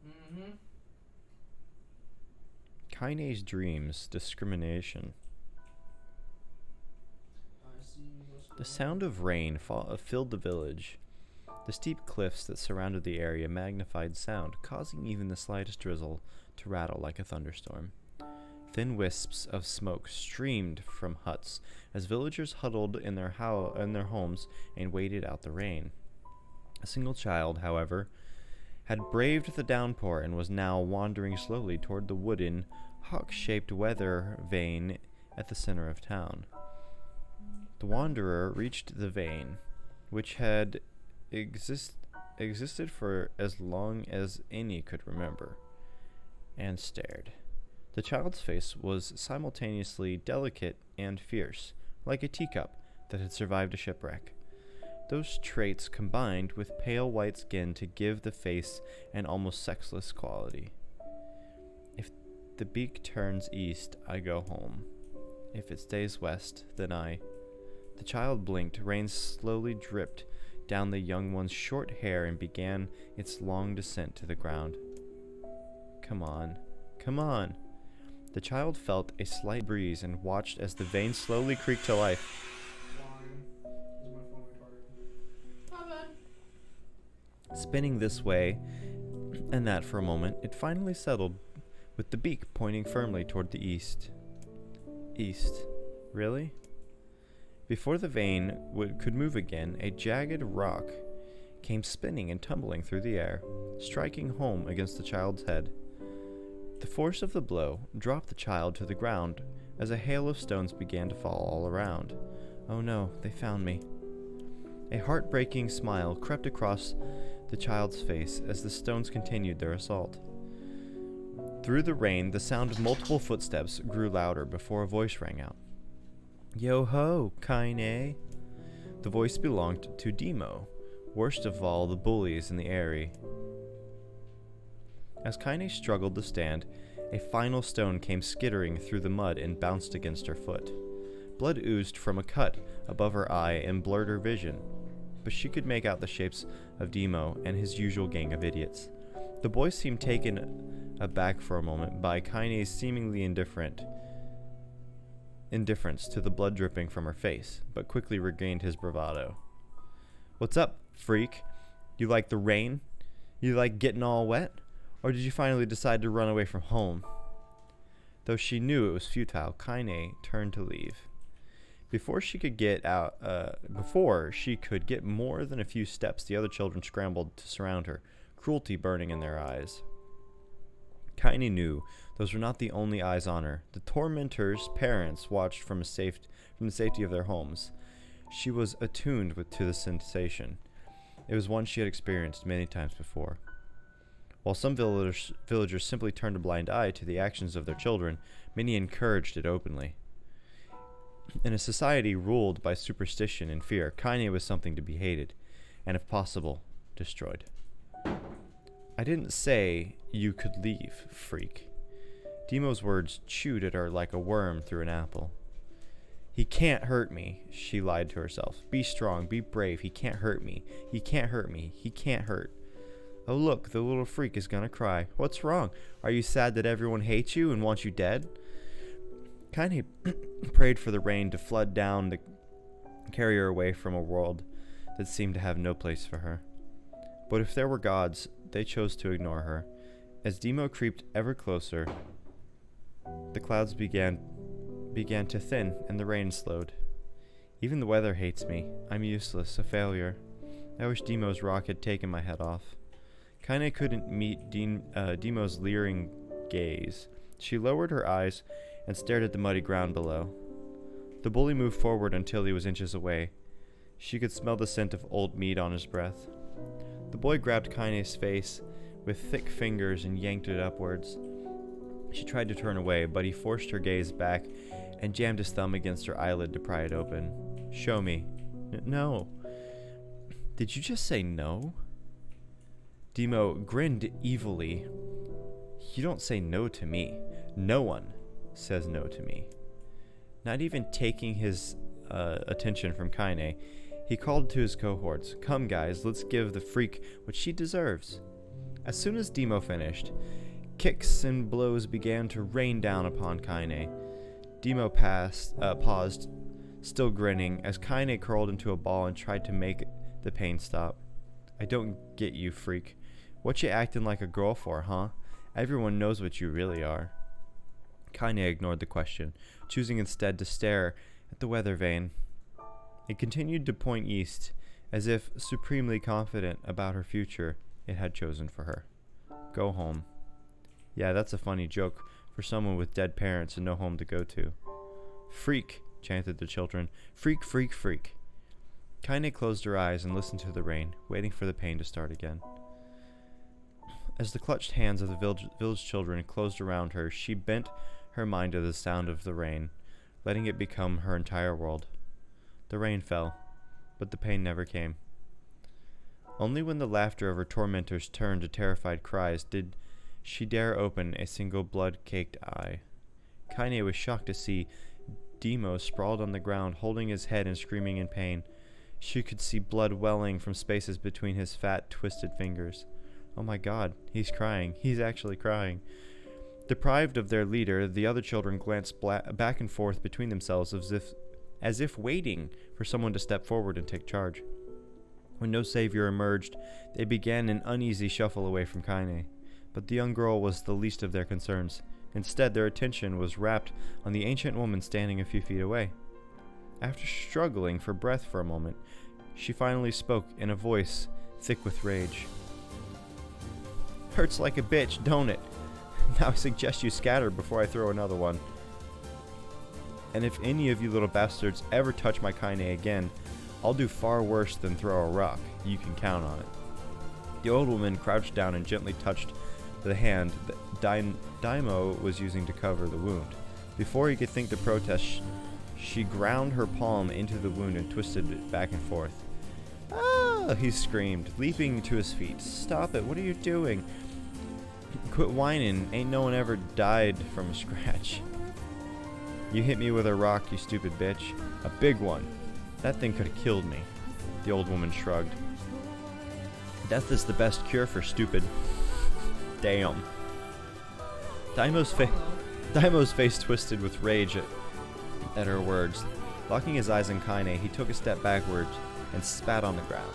Mm-hmm. Kaine's dreams, discrimination. The sound of rain filled the village. The steep cliffs that surrounded the area magnified sound, causing even the slightest drizzle to rattle like a thunderstorm. Thin wisps of smoke streamed from huts as villagers huddled in their homes and waited out the rain. A single child, however, had braved the downpour and was now wandering slowly toward the wooden, hawk-shaped weather vane at the center of town. The wanderer reached the vane, which had existed for as long as any could remember, and stared. The child's face was simultaneously delicate and fierce, like a teacup that had survived a shipwreck. Those traits combined with pale white skin to give the face an almost sexless quality. If the beak turns east, I go home. If it stays west, then I... The child blinked. Rain slowly dripped down the young one's short hair and began its long descent to the ground. Come on. Come on. The child felt a slight breeze and watched as the vein slowly creaked to life. Spinning this way and that for a moment, it finally settled, with the beak pointing firmly toward the east. East. Really? Before the vein could move again, a jagged rock came spinning and tumbling through the air, striking home against the child's head. The force of the blow dropped the child to the ground as a hail of stones began to fall all around. Oh no, they found me. A heartbreaking smile crept across the child's face as the stones continued their assault. Through the rain, the sound of multiple footsteps grew louder before a voice rang out. Yo-ho, Kaine. The voice belonged to Demo, worst of all the bullies in the area. As Kaine struggled to stand, a final stone came skittering through the mud and bounced against her foot. Blood oozed from a cut above her eye and blurred her vision, but she could make out the shapes of Demo and his usual gang of idiots. The boy seemed taken aback for a moment by Kaine's seemingly indifference to the blood dripping from her face, but quickly regained his bravado. "What's up, freak? You like the rain? You like getting all wet? Or did you finally decide to run away from home?" Though she knew it was futile, Kaine turned to leave. Before she could get more than a few steps, the other children scrambled to surround her, cruelty burning in their eyes. Kaine knew those were not the only eyes on her. The tormentors' parents watched from the safety of their homes. She was attuned to the sensation. It was one she had experienced many times before. While some villagers simply turned a blind eye to the actions of their children, many encouraged it openly. In a society ruled by superstition and fear, Kaine was something to be hated, and if possible, destroyed. "I didn't say you could leave, freak." Demo's words chewed at her like a worm through an apple. "He can't hurt me," she lied to herself. "Be strong, be brave. He can't hurt me. He can't hurt me. He can't hurt." Oh look, the little freak is gonna cry. What's wrong? Are you sad that everyone hates you and wants you dead? Kaine prayed for the rain to flood down to carry her away from a world that seemed to have no place for her. But if there were gods, they chose to ignore her. As Demo creeped ever closer, the clouds began to thin and the rain slowed. "Even the weather hates me. I'm useless, a failure. I wish Demo's rock had taken my head off." Kaine couldn't meet Demo's leering gaze. She lowered her eyes and stared at the muddy ground below. The bully moved forward until he was inches away. She could smell the scent of old meat on his breath. The boy grabbed Kaine's face with thick fingers and yanked it upwards. She tried to turn away, but he forced her gaze back and jammed his thumb against her eyelid to pry it open. "Show me." "No." "Did you just say no?" Demo grinned evilly. "You don't say no to me. No one says no to me." Not even taking his attention from Kaine, he called to his cohorts, "Come guys, let's give the freak what she deserves." As soon as Demo finished, kicks and blows began to rain down upon Kaine. Demo paused, still grinning, as Kaine curled into a ball and tried to make the pain stop. "I don't get you, freak. What you acting like a girl for, huh? Everyone knows what you really are." Kaine ignored the question, choosing instead to stare at the weather vane. It continued to point east, as if supremely confident about her future it had chosen for her. Go home. Yeah, that's a funny joke for someone with dead parents and no home to go to. "Freak," chanted the children. "Freak, freak, freak." Kaine closed her eyes and listened to the rain, waiting for the pain to start again. As the clutched hands of the village children closed around her, she bent her mind to the sound of the rain, letting it become her entire world. The rain fell, but the pain never came. Only when the laughter of her tormentors turned to terrified cries did she dare open a single blood-caked eye. Kaine was shocked to see Demo sprawled on the ground, holding his head and screaming in pain. She could see blood welling from spaces between his fat, twisted fingers. Oh my god, he's crying. He's actually crying. Deprived of their leader, the other children glanced back and forth between themselves as if waiting for someone to step forward and take charge. When no savior emerged, they began an uneasy shuffle away from Kaine. But the young girl was the least of their concerns. Instead, their attention was wrapped on the ancient woman standing a few feet away. After struggling for breath for a moment, she finally spoke in a voice thick with rage. "Hurts like a bitch, don't it? Now I suggest you scatter before I throw another one. And if any of you little bastards ever touch my Kaine again, I'll do far worse than throw a rock. You can count on it." The old woman crouched down and gently touched the hand that Demo was using to cover the wound. Before he could think to protest, she ground her palm into the wound and twisted it back and forth. "Ah!" he screamed, leaping to his feet. "Stop it, what are you doing? Quit whining, ain't no one ever died from a scratch." "You hit me with a rock, you stupid bitch. A big one. That thing could have killed me." The old woman shrugged. "Death is the best cure for stupid." Damn. Daimo's face twisted with rage at her words. Locking his eyes on Kaine, he took a step backward and spat on the ground.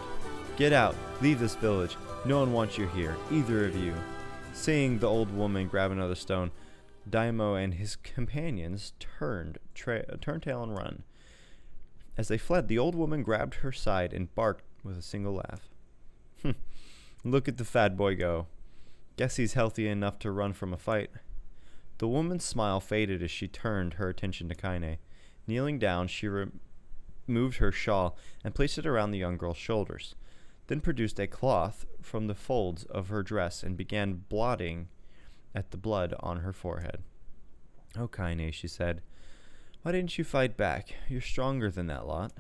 Get out! Leave this village! No one wants you here, either of you. Seeing the old woman grab another stone, Daimo and his companions turned tail and run. As they fled, the old woman grabbed her side and barked with a single laugh. Look at the fat boy go. Guess he's healthy enough to run from a fight. The woman's smile faded as she turned her attention to Kaine. Kneeling down, she removed her shawl and placed it around the young girl's shoulders, then produced a cloth from the folds of her dress and began blotting at the blood on her forehead. Oh, Kaine, she said, why didn't you fight back? You're stronger than that lot.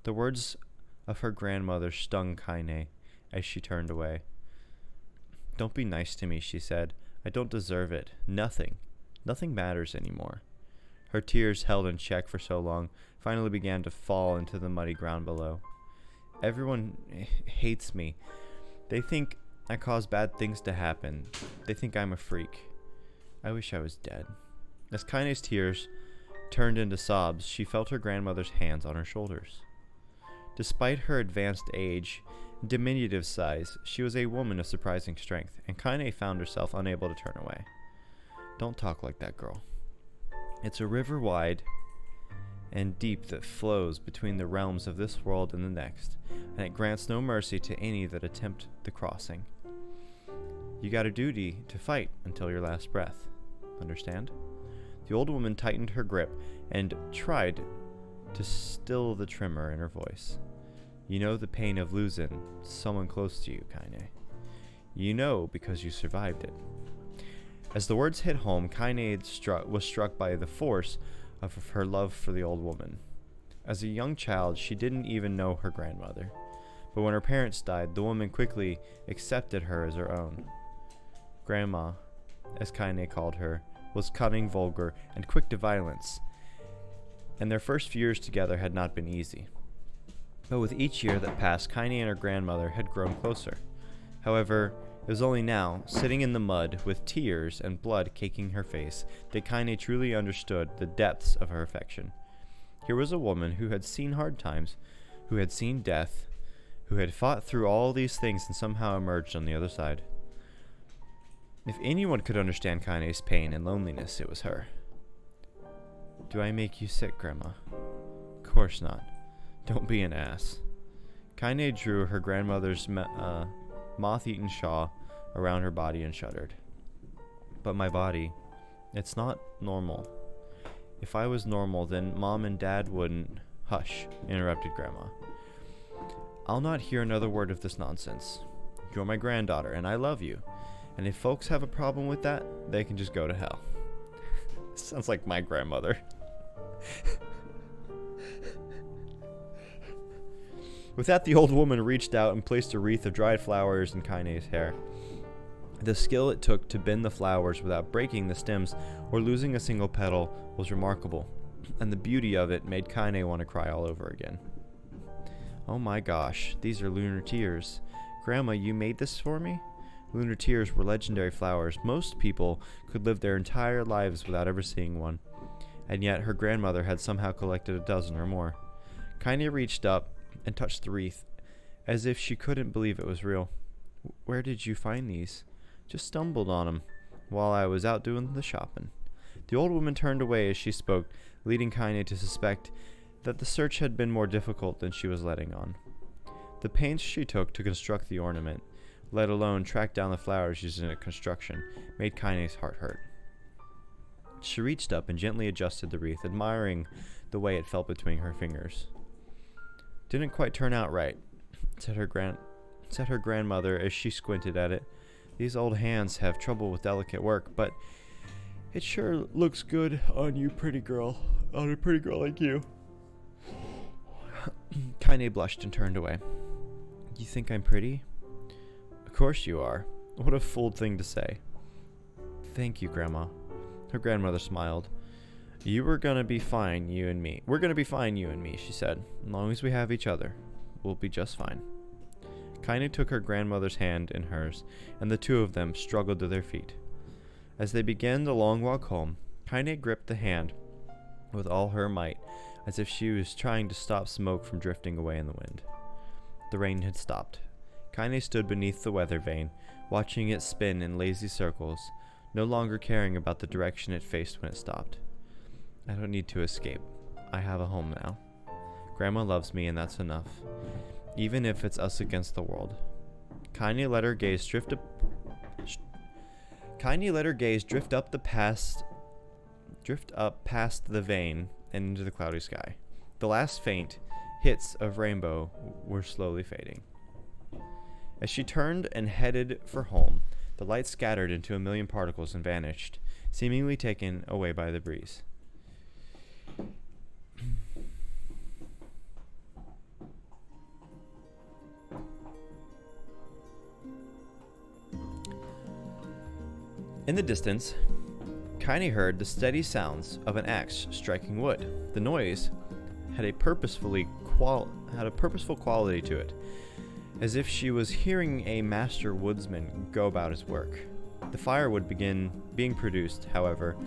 The words of her grandmother stung Kaine as she turned away. Don't be nice to me, she said. I don't deserve it. Nothing matters anymore. Her tears, held in check for so long, finally began to fall into the muddy ground below. Everyone hates me. They think I cause bad things to happen. They think I'm a freak. I wish I was dead. As Kaine's tears turned into sobs, she felt her grandmother's hands on her shoulders. Despite her advanced age and diminutive size, she was a woman of surprising strength, and Kaine found herself unable to turn away. Don't talk like that, girl. It's a river wide and deep that flows between the realms of this world and the next, and it grants no mercy to any that attempt the crossing. You got a duty to fight until your last breath. Understand? The old woman tightened her grip and tried to still the tremor in her voice. You know the pain of losing someone close to you, Kaine. You know because you survived it. As the words hit home, Kaine was struck by the force of her love for the old woman. As a young child, she didn't even know her grandmother, but when her parents died, the woman quickly accepted her as her own. Grandma, as Kaine called her, was cunning, vulgar, and quick to violence, and their first few years together had not been easy. But with each year that passed, Kaine and her grandmother had grown closer. However, it was only now, sitting in the mud with tears and blood caking her face, that Kaine truly understood the depths of her affection. Here was a woman who had seen hard times, who had seen death, who had fought through all these things and somehow emerged on the other side. If anyone could understand Kaine's pain and loneliness, it was her. Do I make you sick, Grandma? Of course not. Don't be an ass. Kaine drew her grandmother's moth-eaten shawl around her body and shuddered. But my body, it's not normal. If I was normal, then Mom and Dad wouldn't... Hush, interrupted Grandma. I'll not hear another word of this nonsense. You're my granddaughter, and I love you. And if folks have a problem with that, they can just go to hell. Sounds like my grandmother. With that, the old woman reached out and placed a wreath of dried flowers in Kaine's hair. The skill it took to bend the flowers without breaking the stems or losing a single petal was remarkable, and the beauty of it made Kaine want to cry all over again. Oh my gosh, these are lunar tears. Grandma, you made this for me? Lunar tears were legendary flowers. Most people could live their entire lives without ever seeing one, and yet her grandmother had somehow collected a dozen or more. Kaine reached up and touched the wreath, as if she couldn't believe it was real. Where did you find these? Just stumbled on 'em while I was out doing the shopping. The old woman turned away as she spoke, leading Kaine to suspect that the search had been more difficult than she was letting on. The pains she took to construct the ornament, let alone track down the flowers used in its construction, made Kaine's heart hurt. She reached up and gently adjusted the wreath, admiring the way it felt between her fingers. Didn't quite turn out right, said her grandmother as she squinted at it. These old hands have trouble with delicate work, but it sure looks good on you, pretty girl. On a pretty girl like you. Kaine blushed and turned away. You think I'm pretty? Of course you are. What a fool thing to say. Thank you, Grandma. Her grandmother smiled. You were gonna be fine, you and me. We're gonna be fine, you and me, she said. As long as we have each other, we'll be just fine. Kaine took her grandmother's hand in hers, and the two of them struggled to their feet. As they began the long walk home, Kaine gripped the hand with all her might, as if she was trying to stop smoke from drifting away in the wind. The rain had stopped. Kaine stood beneath the weather vane, watching it spin in lazy circles, no longer caring about the direction it faced when it stopped. I don't need to escape. I have a home now. Grandma loves me, and that's enough, even if it's us against the world. Kaine let her gaze drift up past the vane and into the cloudy sky. The last faint hits of rainbow were slowly fading. As she turned and headed for home, the light scattered into a million particles and vanished, seemingly taken away by the breeze. In the distance, Kaine heard the steady sounds of an axe striking wood. The noise had a purposeful quality to it, as if she was hearing a master woodsman go about his work. The firewood being produced, however,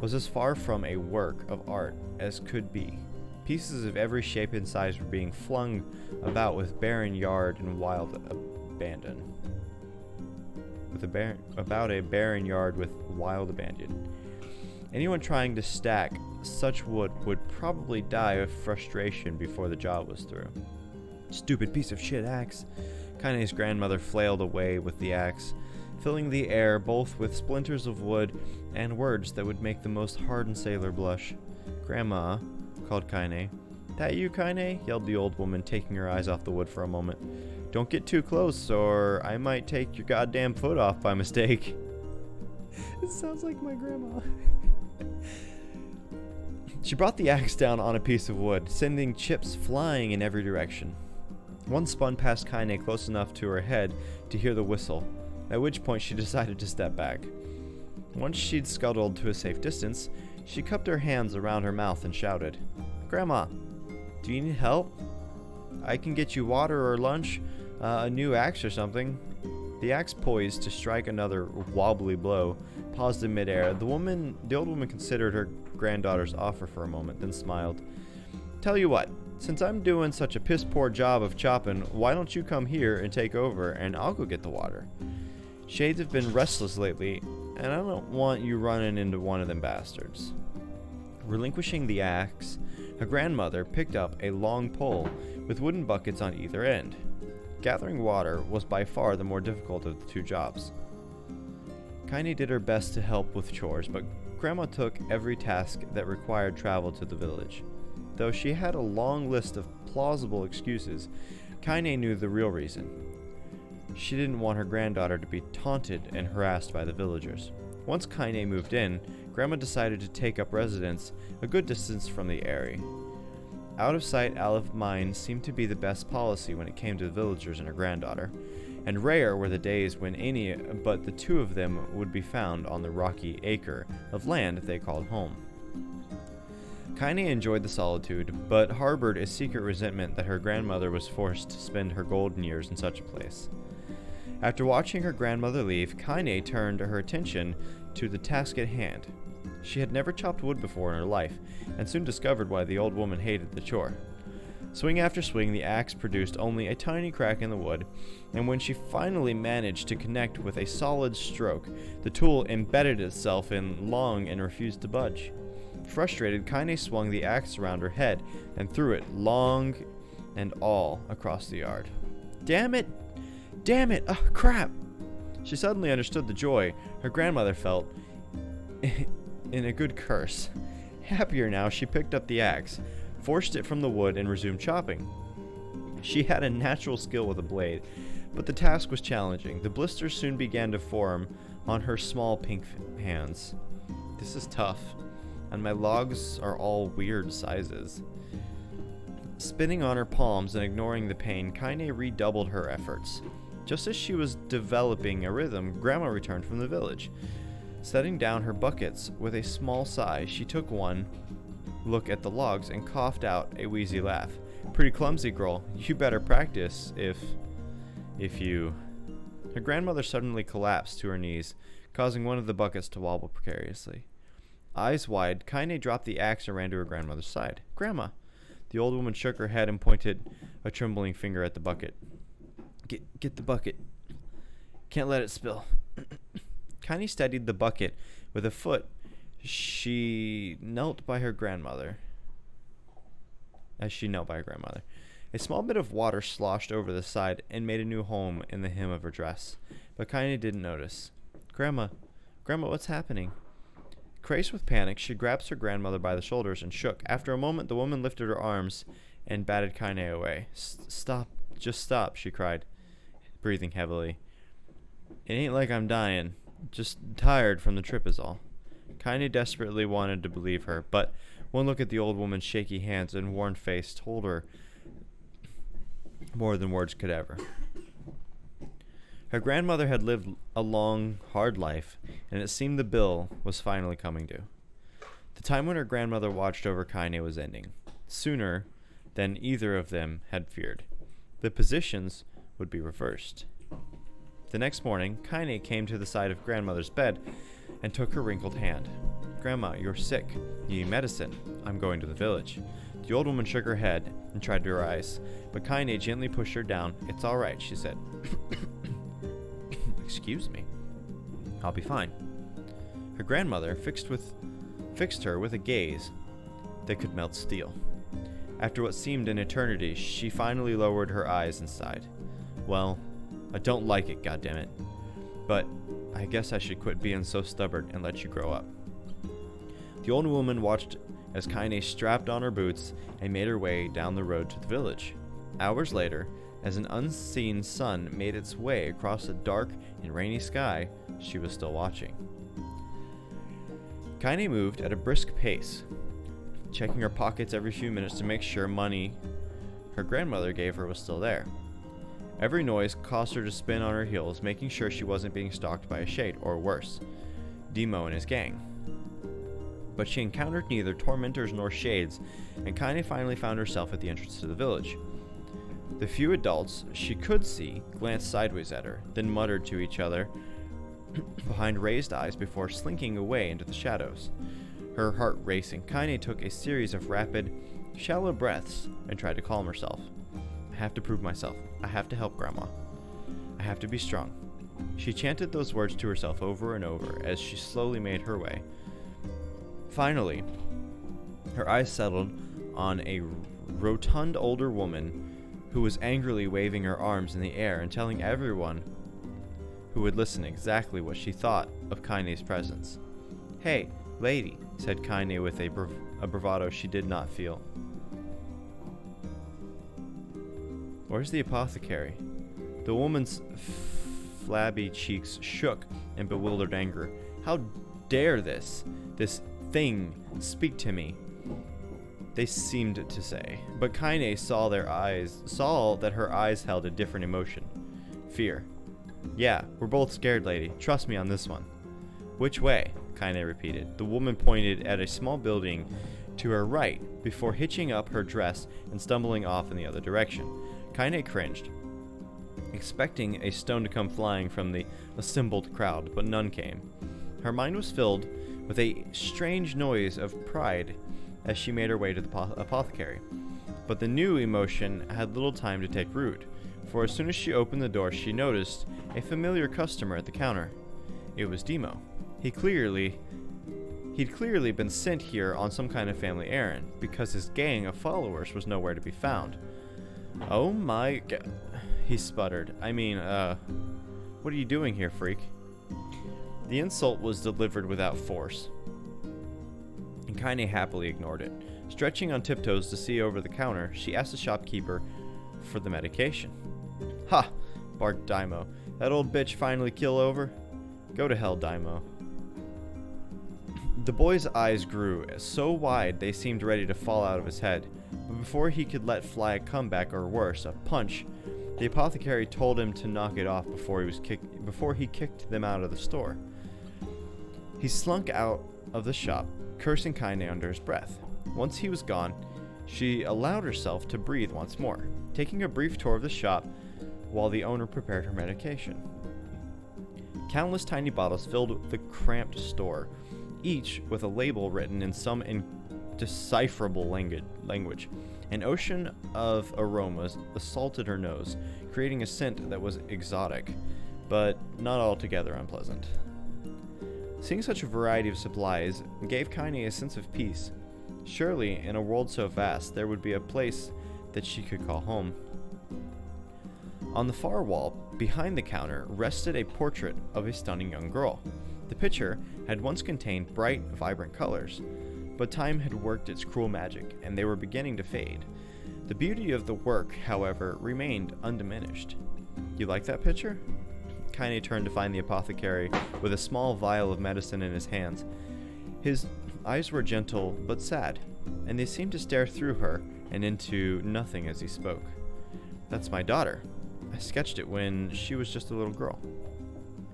was as far from a work of art as could be. Pieces of every shape and size were being flung about with barren yard and wild abandon. About a barren yard with wild abandon. Anyone trying to stack such wood would probably die of frustration before the job was through. Stupid piece of shit axe. Kaine's grandmother flailed away with the axe, filling the air both with splinters of wood and words that would make the most hardened sailor blush. "Grandma," called Kaine. "That you, Kaine?" yelled the old woman, taking her eyes off the wood for a moment. "Don't get too close, or I might take your goddamn foot off by mistake." It sounds like my grandma. She brought the axe down on a piece of wood, sending chips flying in every direction. One spun past Kaine close enough to her head to hear the whistle, at which point she decided to step back. Once she'd scuttled to a safe distance, she cupped her hands around her mouth and shouted, "Grandma, do you need help? I can get you water or lunch, a new axe or something." The axe, poised to strike another wobbly blow, paused in midair. The old woman considered her granddaughter's offer for a moment, then smiled. "Tell you what, since I'm doing such a piss-poor job of chopping, why don't you come here and take over, and I'll go get the water? Shades have been restless lately, and I don't want you running into one of them bastards." Relinquishing the axe, her grandmother picked up a long pole with wooden buckets on either end. Gathering water was by far the more difficult of the two jobs. Kaine did her best to help with chores, but Grandma took every task that required travel to the village. Though she had a long list of plausible excuses, Kaine knew the real reason. She didn't want her granddaughter to be taunted and harassed by the villagers. Once Kaine moved in, Grandma decided to take up residence a good distance from the area. Out of sight, out of mind seemed to be the best policy when it came to the villagers and her granddaughter, and rare were the days when any but the two of them would be found on the rocky acre of land they called home. Kaine enjoyed the solitude, but harbored a secret resentment that her grandmother was forced to spend her golden years in such a place. After watching her grandmother leave, Kaine turned her attention to the task at hand. She had never chopped wood before in her life, and soon discovered why the old woman hated the chore. Swing after swing, the axe produced only a tiny crack in the wood, and when she finally managed to connect with a solid stroke, the tool embedded itself in long and refused to budge. Frustrated, Kaine swung the axe around her head and threw it, long and all, across the yard. Damn it! Damn it! Oh, crap! She suddenly understood the joy her grandmother felt in a good curse. Happier now, she picked up the axe, forced it from the wood, and resumed chopping. She had a natural skill with a blade, but the task was challenging. The blisters soon began to form on her small pink hands. This is tough, and my logs are all weird sizes. Spinning on her palms and ignoring the pain, Kaine redoubled her efforts. Just as she was developing a rhythm, Grandma returned from the village. Setting down her buckets with a small sigh, she took one look at the logs and coughed out a wheezy laugh. "Pretty clumsy, girl. You better practice If you... Her grandmother suddenly collapsed to her knees, causing one of the buckets to wobble precariously. Eyes wide, Kaine dropped the axe and ran to her grandmother's side. Grandma! The old woman shook her head and pointed a trembling finger at the bucket. Get the bucket. Can't let it spill. Kaine steadied the bucket with a foot. She knelt by her grandmother. A small bit of water sloshed over the side and made a new home in the hem of her dress. But Kaine didn't notice. Grandma, what's happening? Crazed with panic, she grasped her grandmother by the shoulders and shook. After a moment, the woman lifted her arms and batted Kaine away. Stop, just stop, she cried, breathing heavily. It ain't like I'm dying. Just tired from the trip is all. Kaine desperately wanted to believe her, but one look at the old woman's shaky hands and worn face told her more than words could ever. Her grandmother had lived a long, hard life, and it seemed the bill was finally coming due. The time when her grandmother watched over Kaine was ending, sooner than either of them had feared. The positions would be reversed. The next morning, Kaine came to the side of grandmother's bed and took her wrinkled hand. Grandma, you're sick. You need medicine. I'm going to the village. The old woman shook her head and tried to rise, but Kaine gently pushed her down. It's all right, she said. Excuse me. I'll be fine. Her grandmother fixed her with a gaze that could melt steel. After what seemed an eternity, she finally lowered her eyes and sighed. Well, I don't like it, goddammit. But I guess I should quit being so stubborn and let you grow up. The old woman watched as Kaine strapped on her boots and made her way down the road to the village. Hours later, as an unseen sun made its way across a dark and rainy sky, she was still watching. Kaine moved at a brisk pace, checking her pockets every few minutes to make sure money her grandmother gave her was still there. Every noise caused her to spin on her heels, making sure she wasn't being stalked by a shade, or worse, Demo and his gang. But she encountered neither tormentors nor shades, and Kaine finally found herself at the entrance to the village. The few adults she could see glanced sideways at her, then muttered to each other behind raised eyes before slinking away into the shadows. Her heart racing, Kaine took a series of rapid, shallow breaths and tried to calm herself. I have to prove myself. I have to help Grandma. I have to be strong. She chanted those words to herself over and over as she slowly made her way. Finally, her eyes settled on a rotund older woman who was angrily waving her arms in the air and telling everyone who would listen exactly what she thought of Kaine's presence. Hey, lady, said Kaine with a bravado she did not feel. Where's the apothecary? The woman's flabby cheeks shook in bewildered anger. How dare this thing speak to me? They seemed to say, but Kaine saw that her eyes held a different emotion. Fear. Yeah, we're both scared, lady. Trust me on this one. Which way? Kaine repeated. The woman pointed at a small building to her right before hitching up her dress and stumbling off in the other direction. Kaine cringed, expecting a stone to come flying from the assembled crowd, but none came. Her mind was filled with a strange noise of pride as she made her way to the apothecary. But the new emotion had little time to take root, for as soon as she opened the door, she noticed a familiar customer at the counter. It was Demo. He'd clearly been sent here on some kind of family errand, because his gang of followers was nowhere to be found. Oh my god, he sputtered. What are you doing here, freak? The insult was delivered without force, and Kaine happily ignored it. Stretching on tiptoes to see over the counter, she asked the shopkeeper for the medication. Ha! Barked Daimo. That old bitch finally keel over? Go to hell, Daimo. The boy's eyes grew so wide they seemed ready to fall out of his head, but before he could let fly a comeback, or worse, a punch, the apothecary told him to knock it off before he kicked them out of the store. He slunk out of the shop, cursing Kaine under his breath. Once he was gone, she allowed herself to breathe once more. Taking a brief tour of the shop, while the owner prepared her medication. Countless tiny bottles filled the cramped store, each with a label written in some indecipherable language. An ocean of aromas assaulted her nose, creating a scent that was exotic, but not altogether unpleasant. Seeing such a variety of supplies gave Kaine a sense of peace. Surely, in a world so vast, there would be a place that she could call home. On the far wall, behind the counter, rested a portrait of a stunning young girl. The picture had once contained bright, vibrant colors, but time had worked its cruel magic, and they were beginning to fade. The beauty of the work, however, remained undiminished. You like that picture? Kaine turned to find the apothecary with a small vial of medicine in his hands. His eyes were gentle but sad, and they seemed to stare through her and into nothing as he spoke. That's my daughter. I sketched it when she was just a little girl.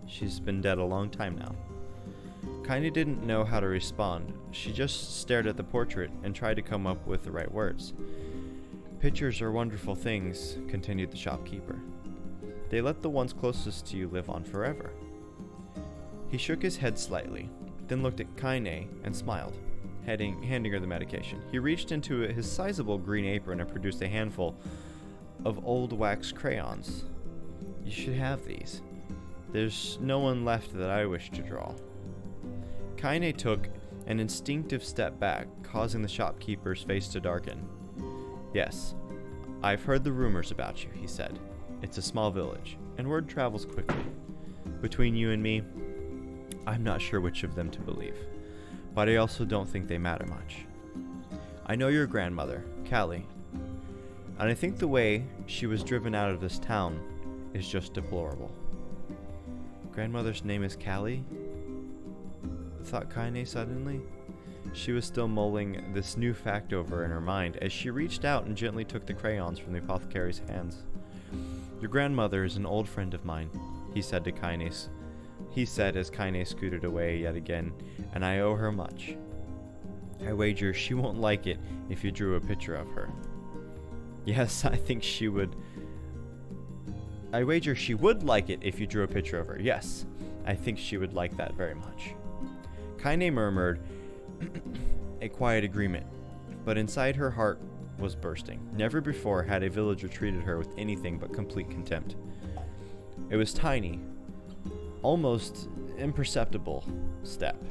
She's been dead a long time now. Kaine didn't know how to respond. She just stared at the portrait and tried to come up with the right words. Pictures are wonderful things, continued the shopkeeper. They let the ones closest to you live on forever. He shook his head slightly, then looked at Kaine and smiled, handing her the medication. He reached into his sizable green apron and produced a handful of old wax crayons. You should have these. There's no one left that I wish to draw. Kaine took an instinctive step back, causing the shopkeeper's face to darken. Yes, I've heard the rumors about you, he said. It's a small village, and word travels quickly. Between you and me, I'm not sure which of them to believe, but I also don't think they matter much. I know your grandmother, Callie, and I think the way she was driven out of this town is just deplorable. Grandmother's name is Callie? Thought Kaine suddenly. She was still mulling this new fact over in her mind as she reached out and gently took the crayons from the apothecary's hands. Your grandmother is an old friend of mine, he said as Kaine scooted away yet again, and I owe her much. I wager she won't like it if you drew a picture of her. Yes, I think she would. I wager she would like it if you drew a picture of her. Yes, I think she would like that very much. Kaine murmured a quiet agreement, but inside her heart was bursting. Never before had a villager treated her with anything but complete contempt. It was tiny, almost imperceptible step.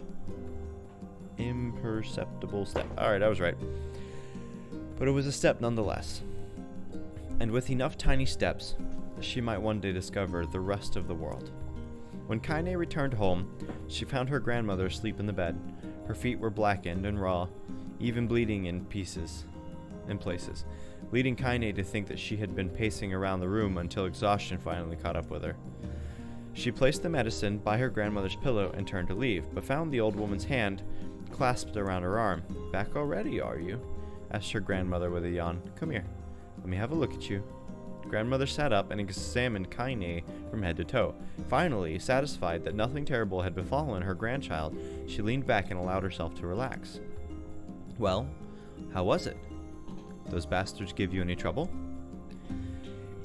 Alright, I was right. But it was a step nonetheless. And with enough tiny steps, she might one day discover the rest of the world. When Kaine returned home, she found her grandmother asleep in the bed. Her feet were blackened and raw, even bleeding in places, leading Kaine to think that she had been pacing around the room until exhaustion finally caught up with her. She placed the medicine by her grandmother's pillow and turned to leave, but found the old woman's hand clasped around her arm. Back already, are you? Asked her grandmother with a yawn. Come here. Let me have a look at you. Grandmother sat up and examined Kaine from head to toe. Finally, satisfied that nothing terrible had befallen her grandchild, she leaned back and allowed herself to relax. Well, how was it? Those bastards give you any trouble?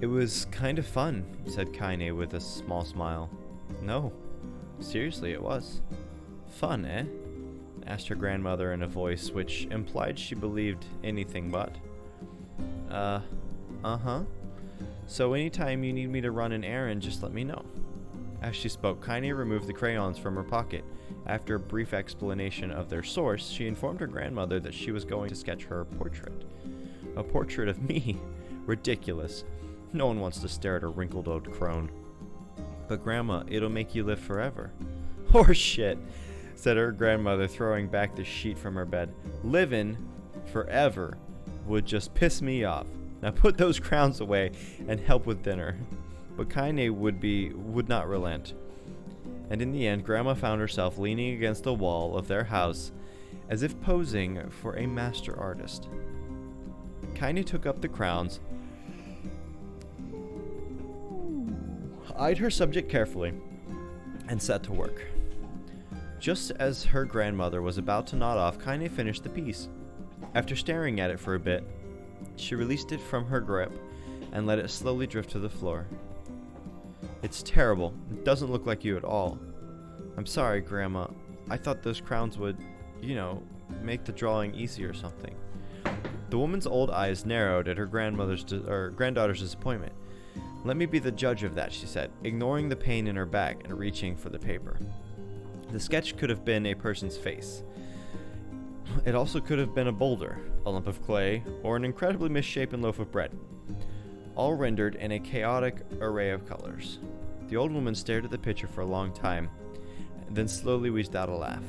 It was kind of fun, said Kaine with a small smile. No, seriously, it was. Fun, eh? Asked her grandmother in a voice which implied she believed anything but. Uh-huh. So anytime you need me to run an errand, just let me know. As she spoke, Kaine removed the crayons from her pocket. After a brief explanation of their source, she informed her grandmother that she was going to sketch her portrait. A portrait of me? Ridiculous. No one wants to stare at a wrinkled old crone. But Grandma, it'll make you live forever. Horse shit, said her grandmother, throwing back the sheet from her bed. Livin' forever would just piss me off. Now put those crowns away and help with dinner. But Kaine would not relent. And in the end, Grandma found herself leaning against the wall of their house as if posing for a master artist. Kaine took up the crowns, eyed her subject carefully, and set to work. Just as her grandmother was about to nod off, Kaine finished the piece. After staring at it for a bit, she released it from her grip and let it slowly drift to the floor. It's terrible. It doesn't look like you at all. I'm sorry, Grandma. I thought those crowns would, you know, make the drawing easy or something. The woman's old eyes narrowed at her granddaughter's disappointment. Let me be the judge of that, she said, ignoring the pain in her back and reaching for the paper. The sketch could have been a person's face. It also could have been a boulder, a lump of clay, or an incredibly misshapen loaf of bread, all rendered in a chaotic array of colors. The old woman stared at the picture for a long time, then slowly wheezed out a laugh.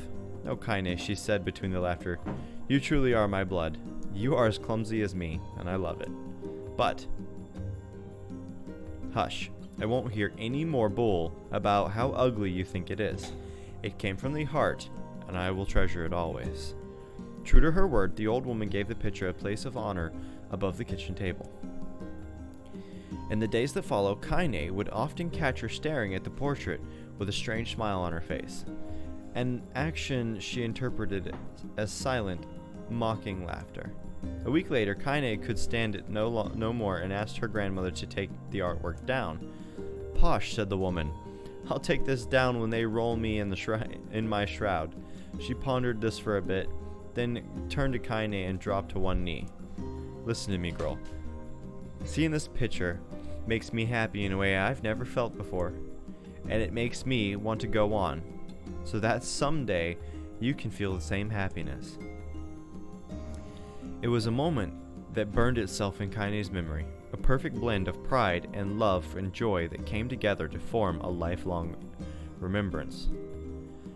"Oh, Kaine," she said between the laughter, "you truly are my blood. You are as clumsy as me, and I love it. But hush, I won't hear any more bull about how ugly you think it is. It came from the heart, and I will treasure it always." True to her word, the old woman gave the picture a place of honor above the kitchen table. In the days that followed, Kaine would often catch her staring at the portrait with a strange smile on her face, an action she interpreted as silent, mocking laughter. A week later, Kaine could stand it no more and asked her grandmother to take the artwork down. "Posh," said the woman. "I'll take this down when they roll me in my shroud." She pondered this for a bit, then turned to Kaine and dropped to one knee. "Listen to me, girl. Seeing this picture makes me happy in a way I've never felt before, and it makes me want to go on, so that someday you can feel the same happiness." It was a moment that burned itself in Kaine's memory, a perfect blend of pride and love and joy that came together to form a lifelong remembrance.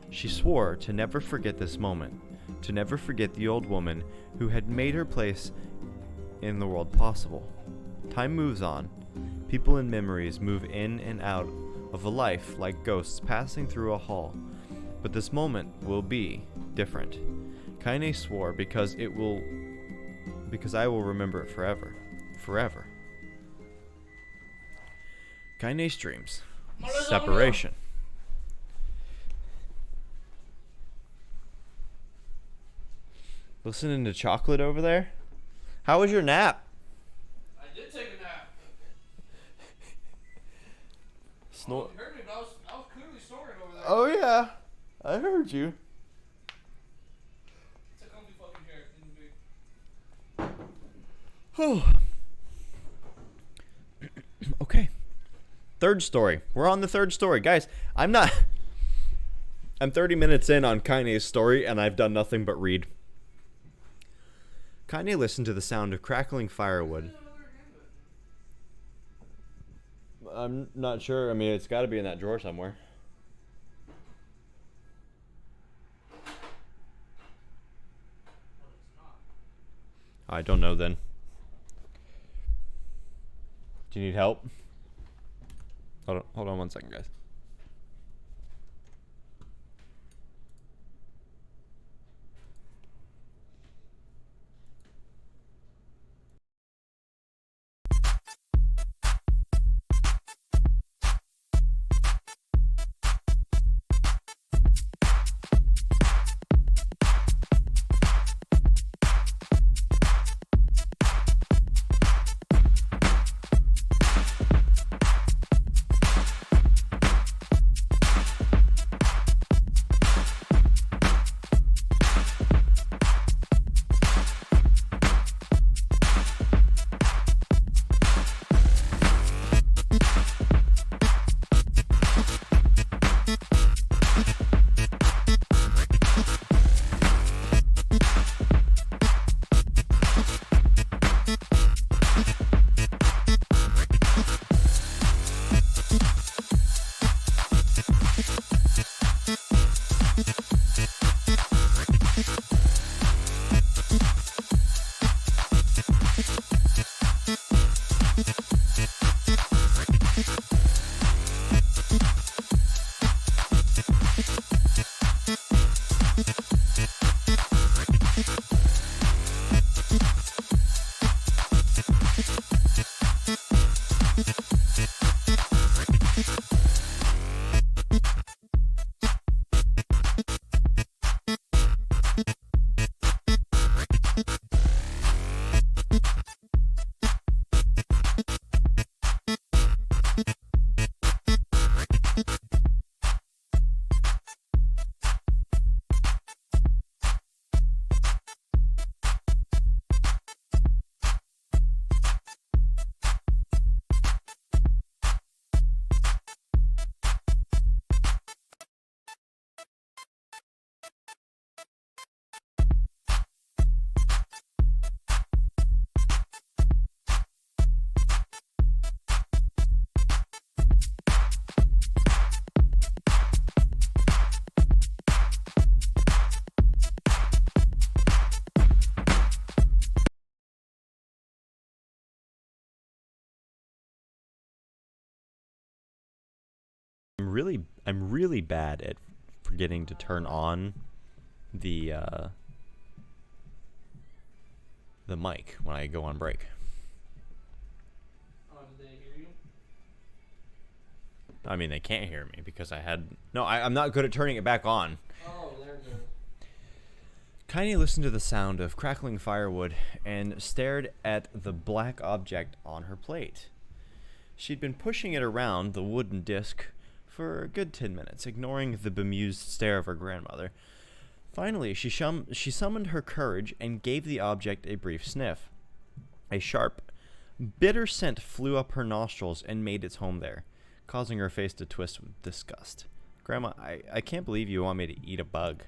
She swore to never forget this moment, to never forget the old woman who had made her place in the world possible. Time moves on. People and memories move in and out of a life like ghosts passing through a hall. But this moment will be different. Kaine swore because I will remember it forever. Forever. Kaine's dreams. Separation. Listening to chocolate over there? How was your nap? I did take a nap. Snore. You heard me, but I was clearly snoring over there. Oh yeah, I heard you. It's a comfy fucking chair. Okay. Third story. We're on the third story. Guys, I'm 30 minutes in on Kaine's story, and I've done nothing but read. Kaine listened to the sound of crackling firewood. I'm not sure. I mean, it's got to be in that drawer somewhere. I don't know then. Do you need help? Hold on 1 second, guys. I'm really bad at forgetting to turn on the mic when I go on break. Oh, did they hear you? I mean, they can't hear me because I'm not good at turning it back on. Oh, there it goes. Kaine listened to the sound of crackling firewood and stared at the black object on her plate. She'd been pushing it around the wooden disc for a good 10 minutes, ignoring the bemused stare of her grandmother. Finally, she summoned her courage and gave the object a brief sniff. A sharp, bitter scent flew up her nostrils and made its home there, causing her face to twist with disgust. Grandma, I can't believe you want me to eat a bug.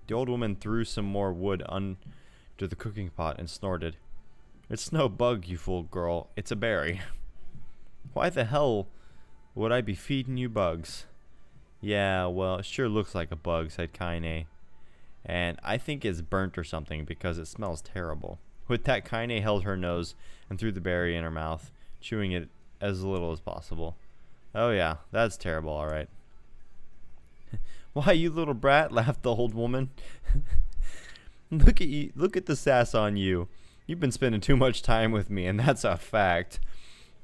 The old woman threw some more wood under the cooking pot and snorted. It's no bug, you fool girl. It's a berry. Why the hell would I be feeding you bugs? Yeah, well, it sure looks like a bug, said Kaine. And I think it's burnt or something because it smells terrible. With that, Kaine held her nose and threw the berry in her mouth, chewing it as little as possible. Oh yeah, that's terrible, all right. Why, you little brat, laughed the old woman. Look at you, look at the sass on you. You've been spending too much time with me, and that's a fact.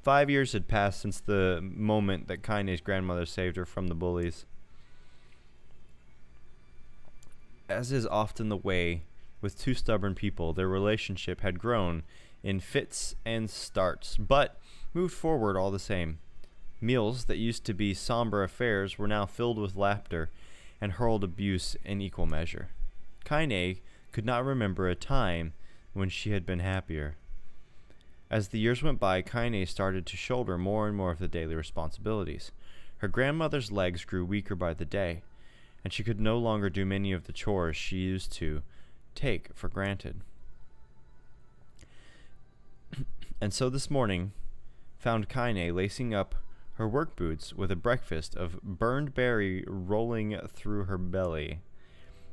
5 years had passed since the moment that Kaine's grandmother saved her from the bullies. As is often the way with two stubborn people, their relationship had grown in fits and starts, but moved forward all the same. Meals that used to be somber affairs were now filled with laughter and hurled abuse in equal measure. Kaine could not remember a time when she had been happier. As the years went by, Kaine started to shoulder more and more of the daily responsibilities. Her grandmother's legs grew weaker by the day, and she could no longer do many of the chores she used to take for granted. And so this morning found Kaine lacing up her work boots with a breakfast of burned berry rolling through her belly.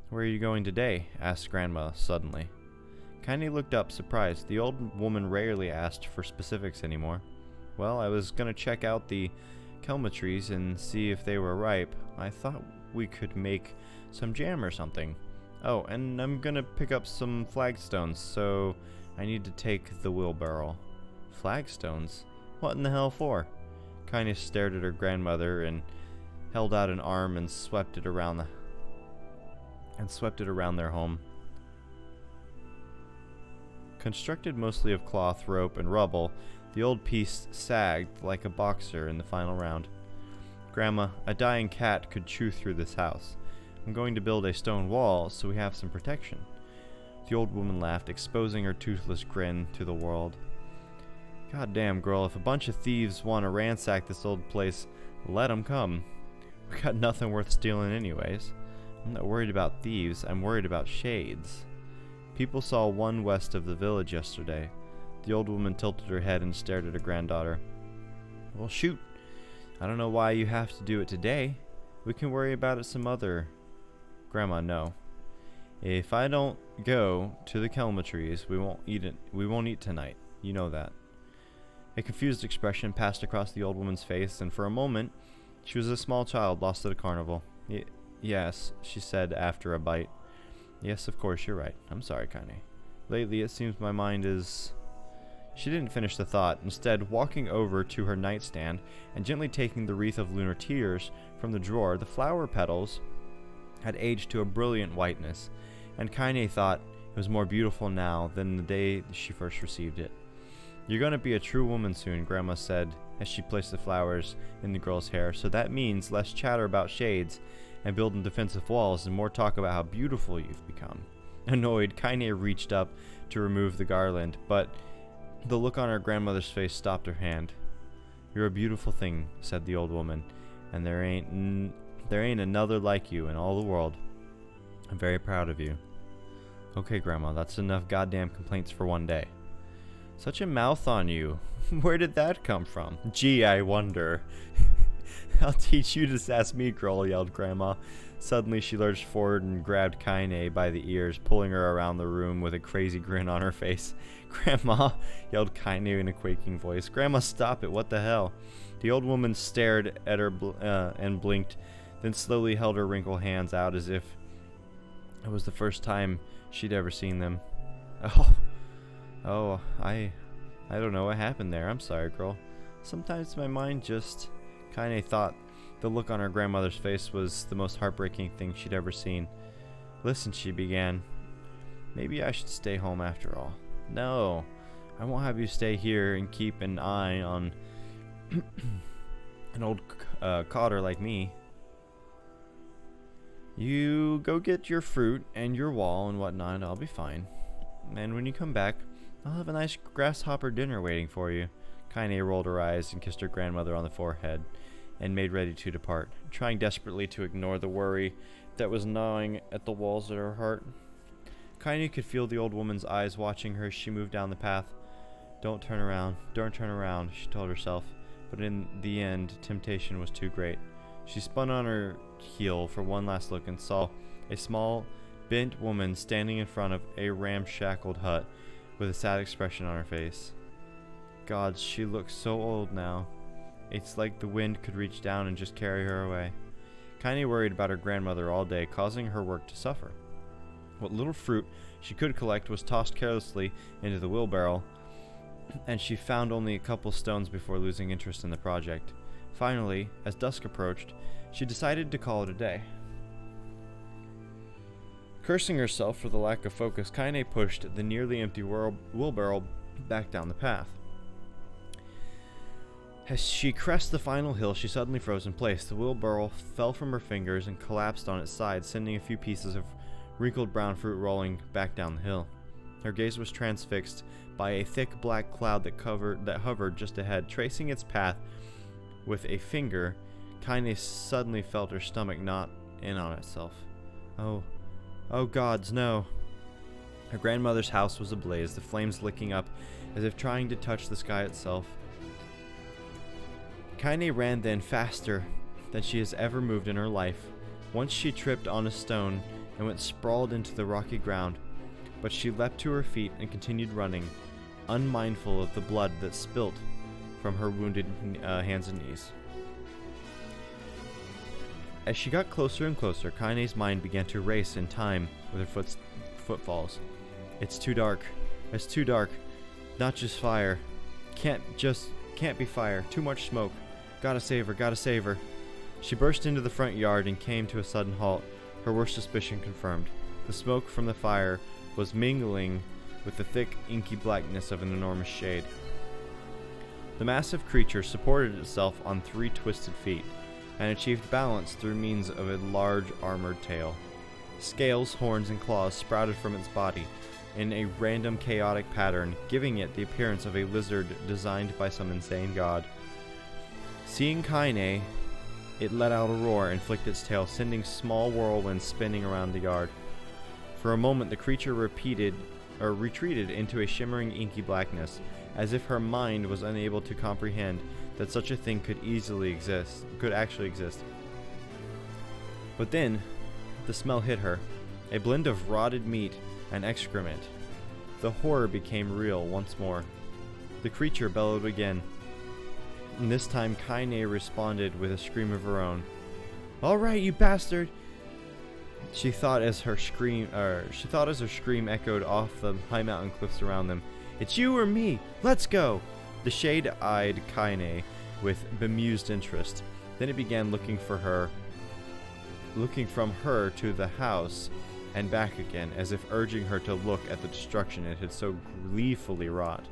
Where are you going today? Asked Grandma suddenly. Kaine looked up, surprised. The old woman rarely asked for specifics anymore. Well, I was going to check out the kelma trees and see if they were ripe. I thought we could make some jam or something. Oh, and I'm going to pick up some flagstones, so I need to take the wheelbarrow. Flagstones? What in the hell for? Kaine stared at her grandmother and held out an arm and swept it around their home. Constructed mostly of cloth, rope, and rubble, the old piece sagged like a boxer in the final round. Grandma, a dying cat could chew through this house. I'm going to build a stone wall so we have some protection. The old woman laughed, exposing her toothless grin to the world. God damn, girl, if a bunch of thieves want to ransack this old place, let 'em come. We got nothing worth stealing anyways. I'm not worried about thieves, I'm worried about shades. People saw one west of the village yesterday. The old woman tilted her head and stared at her granddaughter. Well, shoot. I don't know why you have to do it today. We can worry about it some other... Grandma, no. If I don't go to the kelma trees, we won't eat tonight. You know that. A confused expression passed across the old woman's face, and for a moment, she was a small child lost at a carnival. Yes, she said after a bite. Yes, of course, you're right. I'm sorry, Kaine. Lately, it seems my mind is... She didn't finish the thought, instead walking over to her nightstand and gently taking the wreath of lunar tears from the drawer. The flower petals had aged to a brilliant whiteness, and Kaine thought it was more beautiful now than the day she first received it. You're going to be a true woman soon, Grandma said as she placed the flowers in the girl's hair, so that means less chatter about shades and building defensive walls and more talk about how beautiful you've become. Annoyed, Kaine reached up to remove the garland, but the look on her grandmother's face stopped her hand. You're a beautiful thing, said the old woman, and there ain't another like you in all the world. I'm very proud of you. Okay, Grandma, that's enough goddamn complaints for one day. Such a mouth on you. Where did that come from? Gee, I wonder. I'll teach you to sass me, girl, yelled Grandma. Suddenly she lurched forward and grabbed Kaine by the ears, pulling her around the room with a crazy grin on her face. Grandma, yelled Kaine in a quaking voice. Grandma, stop it, what the hell? The old woman stared at her and blinked, then slowly held her wrinkled hands out as if it was the first time she'd ever seen them. Oh, I don't know what happened there. I'm sorry, girl. Sometimes my mind just kinda thought the look on her grandmother's face was the most heartbreaking thing she'd ever seen. Listen, she began. Maybe I should stay home after all. No, I won't have you stay here and keep an eye on an old cotter like me. You go get your fruit and your wall and whatnot, I'll be fine. And when you come back, I'll have a nice grasshopper dinner waiting for you. Kaine rolled her eyes and kissed her grandmother on the forehead and made ready to depart, trying desperately to ignore the worry that was gnawing at the walls of her heart. Kaine could feel the old woman's eyes watching her as she moved down the path. Don't turn around, she told herself, but in the end, temptation was too great. She spun on her heel for one last look and saw a small, bent woman standing in front of a ramshackled hut with a sad expression on her face. God, she looked so old now. It's like the wind could reach down and just carry her away. Kaine worried about her grandmother all day, causing her work to suffer. What little fruit she could collect was tossed carelessly into the wheelbarrow, and she found only a couple stones before losing interest in the project. Finally, as dusk approached, she decided to call it a day. Cursing herself for the lack of focus, Kaine pushed the nearly empty wheelbarrow back down the path. As she crested the final hill, she suddenly froze in place. The wheelbarrow fell from her fingers and collapsed on its side, sending a few pieces of wrinkled brown fruit rolling back down the hill. Her gaze was transfixed by a thick black cloud that hovered just ahead. Tracing its path with a finger, Kaine suddenly felt her stomach knot in on itself. Oh gods, no. Her grandmother's house was ablaze, the flames licking up as if trying to touch the sky itself. Kaine ran then faster than she has ever moved in her life. Once she tripped on a stone and went sprawled into the rocky ground, but she leapt to her feet and continued running, unmindful of the blood that spilt from her wounded hands and knees. As she got closer and closer, Kaine's mind began to race in time with her footfalls. It's too dark. It's too dark. Not just fire. Can't be fire. Too much smoke. Gotta save her. She burst into the front yard and came to a sudden halt, her worst suspicion confirmed. The smoke from the fire was mingling with the thick, inky blackness of an enormous shade. The massive creature supported itself on 3 twisted feet, and achieved balance through means of a large armored tail. Scales, horns, and claws sprouted from its body in a random chaotic pattern, giving it the appearance of a lizard designed by some insane god. Seeing Kaine, it let out a roar and flicked its tail, sending small whirlwinds spinning around the yard. For a moment, the creature retreated into a shimmering inky blackness, as if her mind was unable to comprehend that such a thing could actually exist. But then, the smell hit her, a blend of rotted meat and excrement. The horror became real once more. The creature bellowed again, and this time Kaine responded with a scream of her own. "All right, you bastard!" She thought as her scream echoed off the high mountain cliffs around them. "It's you or me! Let's go!" The shade eyed Kaine with bemused interest. Then it began looking from her to the house and back again, as if urging her to look at the destruction it had so gleefully wrought.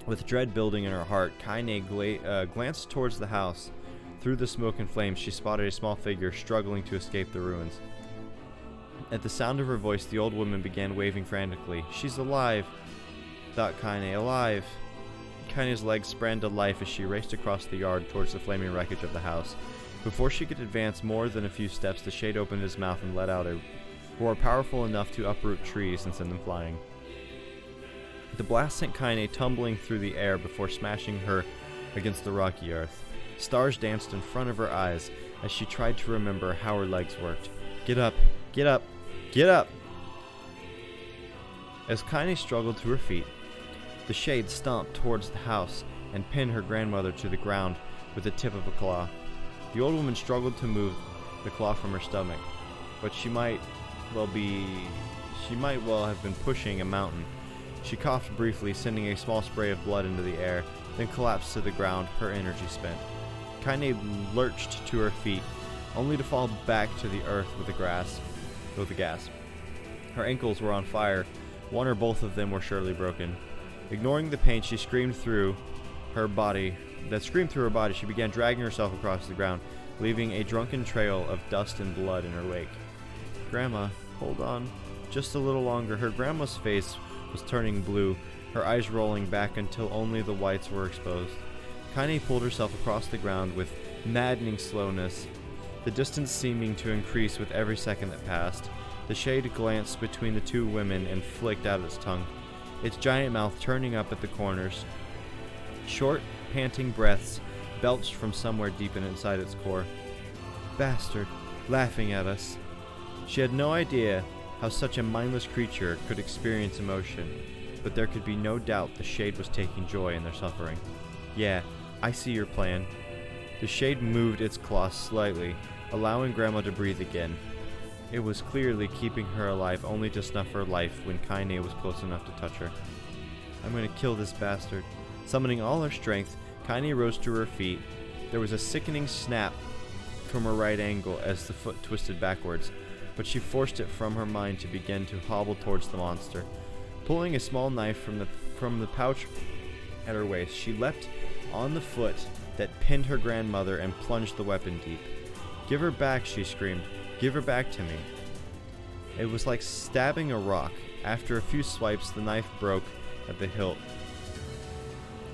With dread building in her heart, Kaine glanced towards the house. Through the smoke and flames, she spotted a small figure struggling to escape the ruins. At the sound of her voice, the old woman began waving frantically. "She's alive," thought Kaine. "Alive." Kaine's legs sprang to life as she raced across the yard towards the flaming wreckage of the house. Before she could advance more than a few steps, the shade opened his mouth and let out a roar powerful enough to uproot trees and send them flying. The blast sent Kaine tumbling through the air before smashing her against the rocky earth. Stars danced in front of her eyes as she tried to remember how her legs worked. "Get up! Get up! Get up!" As Kaine struggled to her feet, the shade stomped towards the house, and pin her grandmother to the ground with the tip of a claw. The old woman struggled to move the claw from her stomach, but she might well have been pushing a mountain. She coughed briefly, sending a small spray of blood into the air, then collapsed to the ground, her energy spent. Kaine lurched to her feet, only to fall back to the earth with a gasp. Her ankles were on fire. One or both of them were surely broken. Ignoring the pain that screamed through her body, she began dragging herself across the ground, leaving a drunken trail of dust and blood in her wake. Grandma, hold on. Just a little longer. Her grandma's face was turning blue, her eyes rolling back until only the whites were exposed. Kaine pulled herself across the ground with maddening slowness, the distance seeming to increase with every second that passed. The shade glanced between the two women and flicked out its tongue, its giant mouth turning up at the corners. Short, panting breaths belched from somewhere deep inside its core. Bastard, laughing at us. She had no idea how such a mindless creature could experience emotion, but there could be no doubt the shade was taking joy in their suffering. Yeah, I see your plan. The shade moved its claws slightly, allowing Grandma to breathe again. It was clearly keeping her alive only to snuff her life when Kaine was close enough to touch her. I'm gonna kill this bastard. Summoning all her strength, Kaine rose to her feet. There was a sickening snap from her right ankle as the foot twisted backwards, but she forced it from her mind to begin to hobble towards the monster. Pulling a small knife from the pouch at her waist, she leapt on the foot that pinned her grandmother and plunged the weapon deep. Give her back, she screamed. Give her back to me. It was like stabbing a rock. After a few swipes, the knife broke at the hilt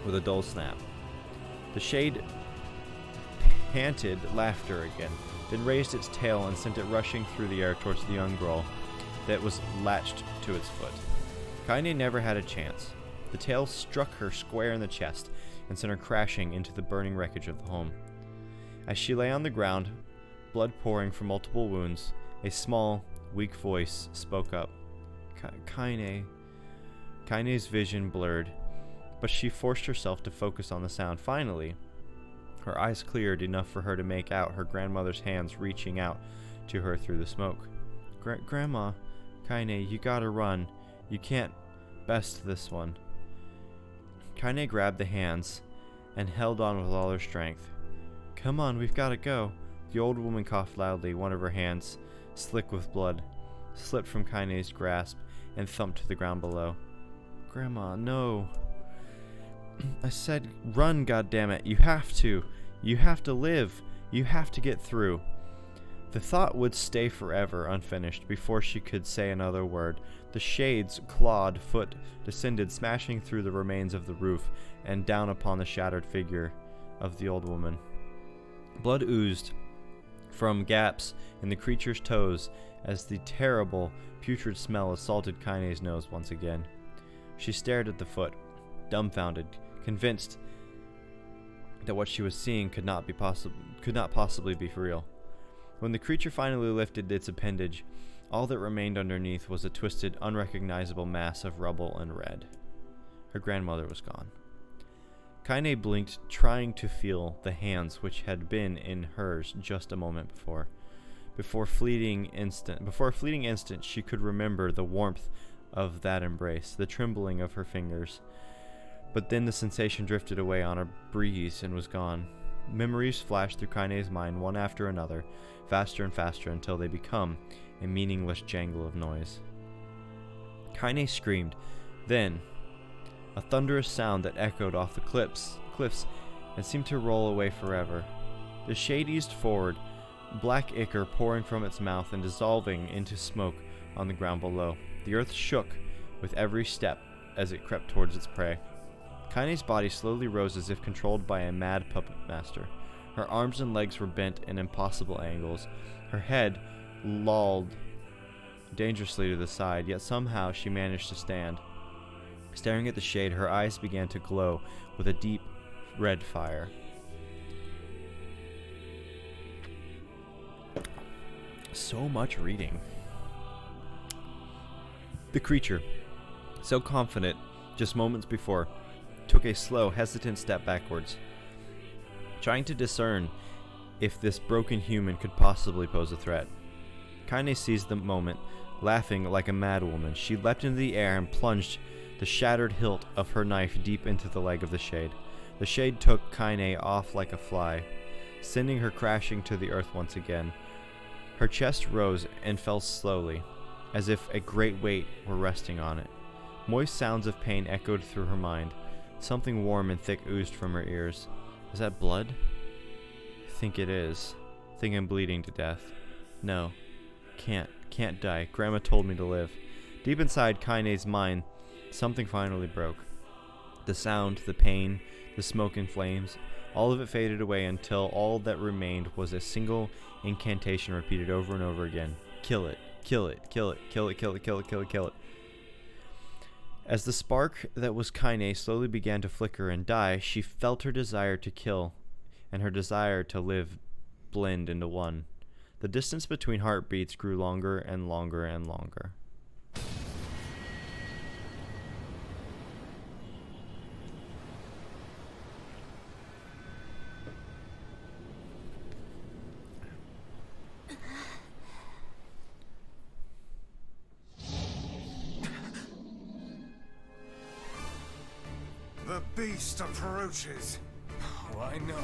with a dull snap. The shade panted laughter again, then raised its tail and sent it rushing through the air towards the young girl that was latched to its foot. Kaine never had a chance. The tail struck her square in the chest and sent her crashing into the burning wreckage of the home. As she lay on the ground, blood pouring from multiple wounds, a small, weak voice spoke up. Kaine. Kaine's vision blurred, but she forced herself to focus on the sound. Finally, her eyes cleared enough for her to make out her grandmother's hands reaching out to her through the smoke. Grandma, Kaine, you gotta run. You can't best this one. Kaine grabbed the hands and held on with all her strength. Come on, we've gotta go. The old woman coughed loudly. One of her hands, slick with blood, slipped from Kaine's grasp and thumped to the ground below. Grandma, no. I said run, goddammit. You have to. You have to live. You have to get through. The thought would stay forever unfinished before she could say another word. The shade's clawed foot descended, smashing through the remains of the roof and down upon the shattered figure of the old woman. Blood oozed from gaps in the creature's toes as the terrible, putrid smell assaulted Kaine's nose once again. She stared at the foot, dumbfounded, convinced that what she was seeing could not possibly be for real. When the creature finally lifted its appendage, all that remained underneath was a twisted, unrecognizable mass of rubble and red. Her grandmother was gone. Kaine blinked, trying to feel the hands which had been in hers just a moment before. Before a fleeting instant, she could remember the warmth of that embrace, the trembling of her fingers. But then the sensation drifted away on a breeze and was gone. Memories flashed through Kaine's mind one after another, faster and faster until they become a meaningless jangle of noise. Kaine screamed. Then, a thunderous sound that echoed off the cliffs and seemed to roll away forever. The shade eased forward, black ichor pouring from its mouth and dissolving into smoke on the ground below. The earth shook with every step as it crept towards its prey. Kaine's body slowly rose as if controlled by a mad puppet master. Her arms and legs were bent in impossible angles. Her head lolled dangerously to the side, yet somehow she managed to stand. Staring at the shade, her eyes began to glow with a deep red fire. So much reading. The creature, so confident just moments before, took a slow, hesitant step backwards, trying to discern if this broken human could possibly pose a threat. Kaine seized the moment, laughing like a madwoman. She leapt into the air and plunged the shattered hilt of her knife deep into the leg of the Shade. The Shade took Kaine off like a fly, sending her crashing to the earth once again. Her chest rose and fell slowly, as if a great weight were resting on it. Moist sounds of pain echoed through her mind. Something warm and thick oozed from her ears. Is that blood? Think it is. Think I'm bleeding to death. No. Can't die. Grandma told me to live. Deep inside Kaine's mind, something finally broke. The sound, the pain, the smoke and flames, all of it faded away until all that remained was a single incantation repeated over and over again. Kill it. Kill it. Kill it. Kill it. Kill it. Kill it. Kill it. Kill it. As the spark that was Kaine slowly began to flicker and die, she felt her desire to kill and her desire to live blend into one. The distance between heartbeats grew longer and longer and longer. The beast approaches. Oh, I know.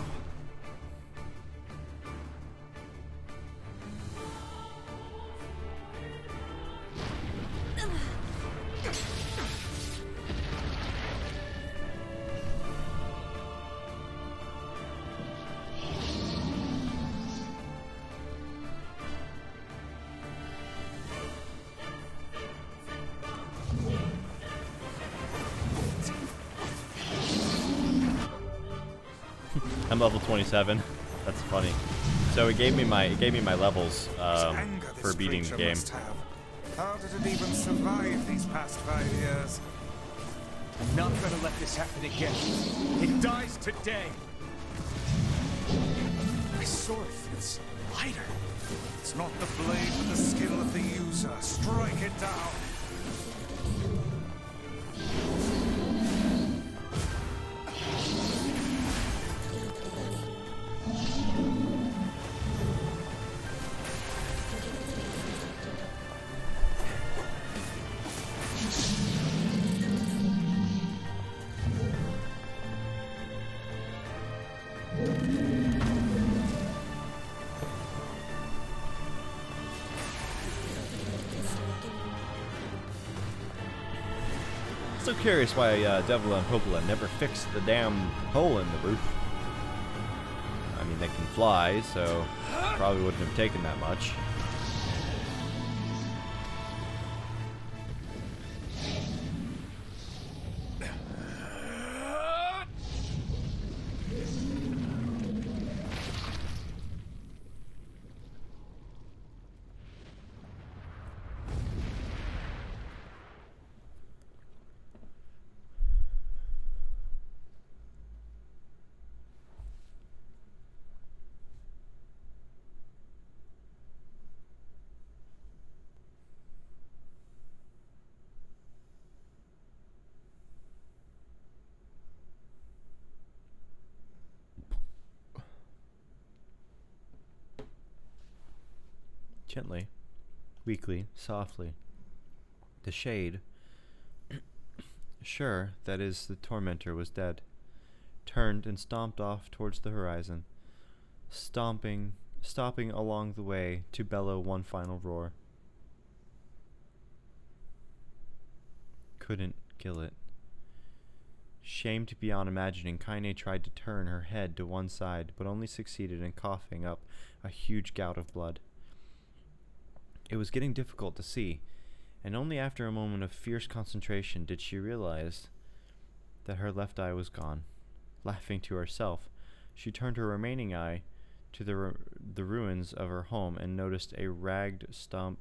I'm level 27. That's funny. So it gave me my levels for beating the game. How did it even survive these past 5 years? I'm not gonna let this happen again. It dies today. My sword feels lighter. It's not the blade, but the skill of the user. Strike it down. So curious why Devil and Popola never fixed the damn hole in the roof. I mean, they can fly, so probably wouldn't have taken that much. Gently, weakly, softly, the Shade, sure that the tormentor was dead, turned and stomped off towards the horizon, stopping along the way to bellow one final roar. Couldn't kill it. Shamed beyond imagining, Kaine tried to turn her head to one side, but only succeeded in coughing up a huge gout of blood. It was getting difficult to see, and only after a moment of fierce concentration did she realize that her left eye was gone. Laughing to herself, she turned her remaining eye to the ruins of her home and noticed a ragged stump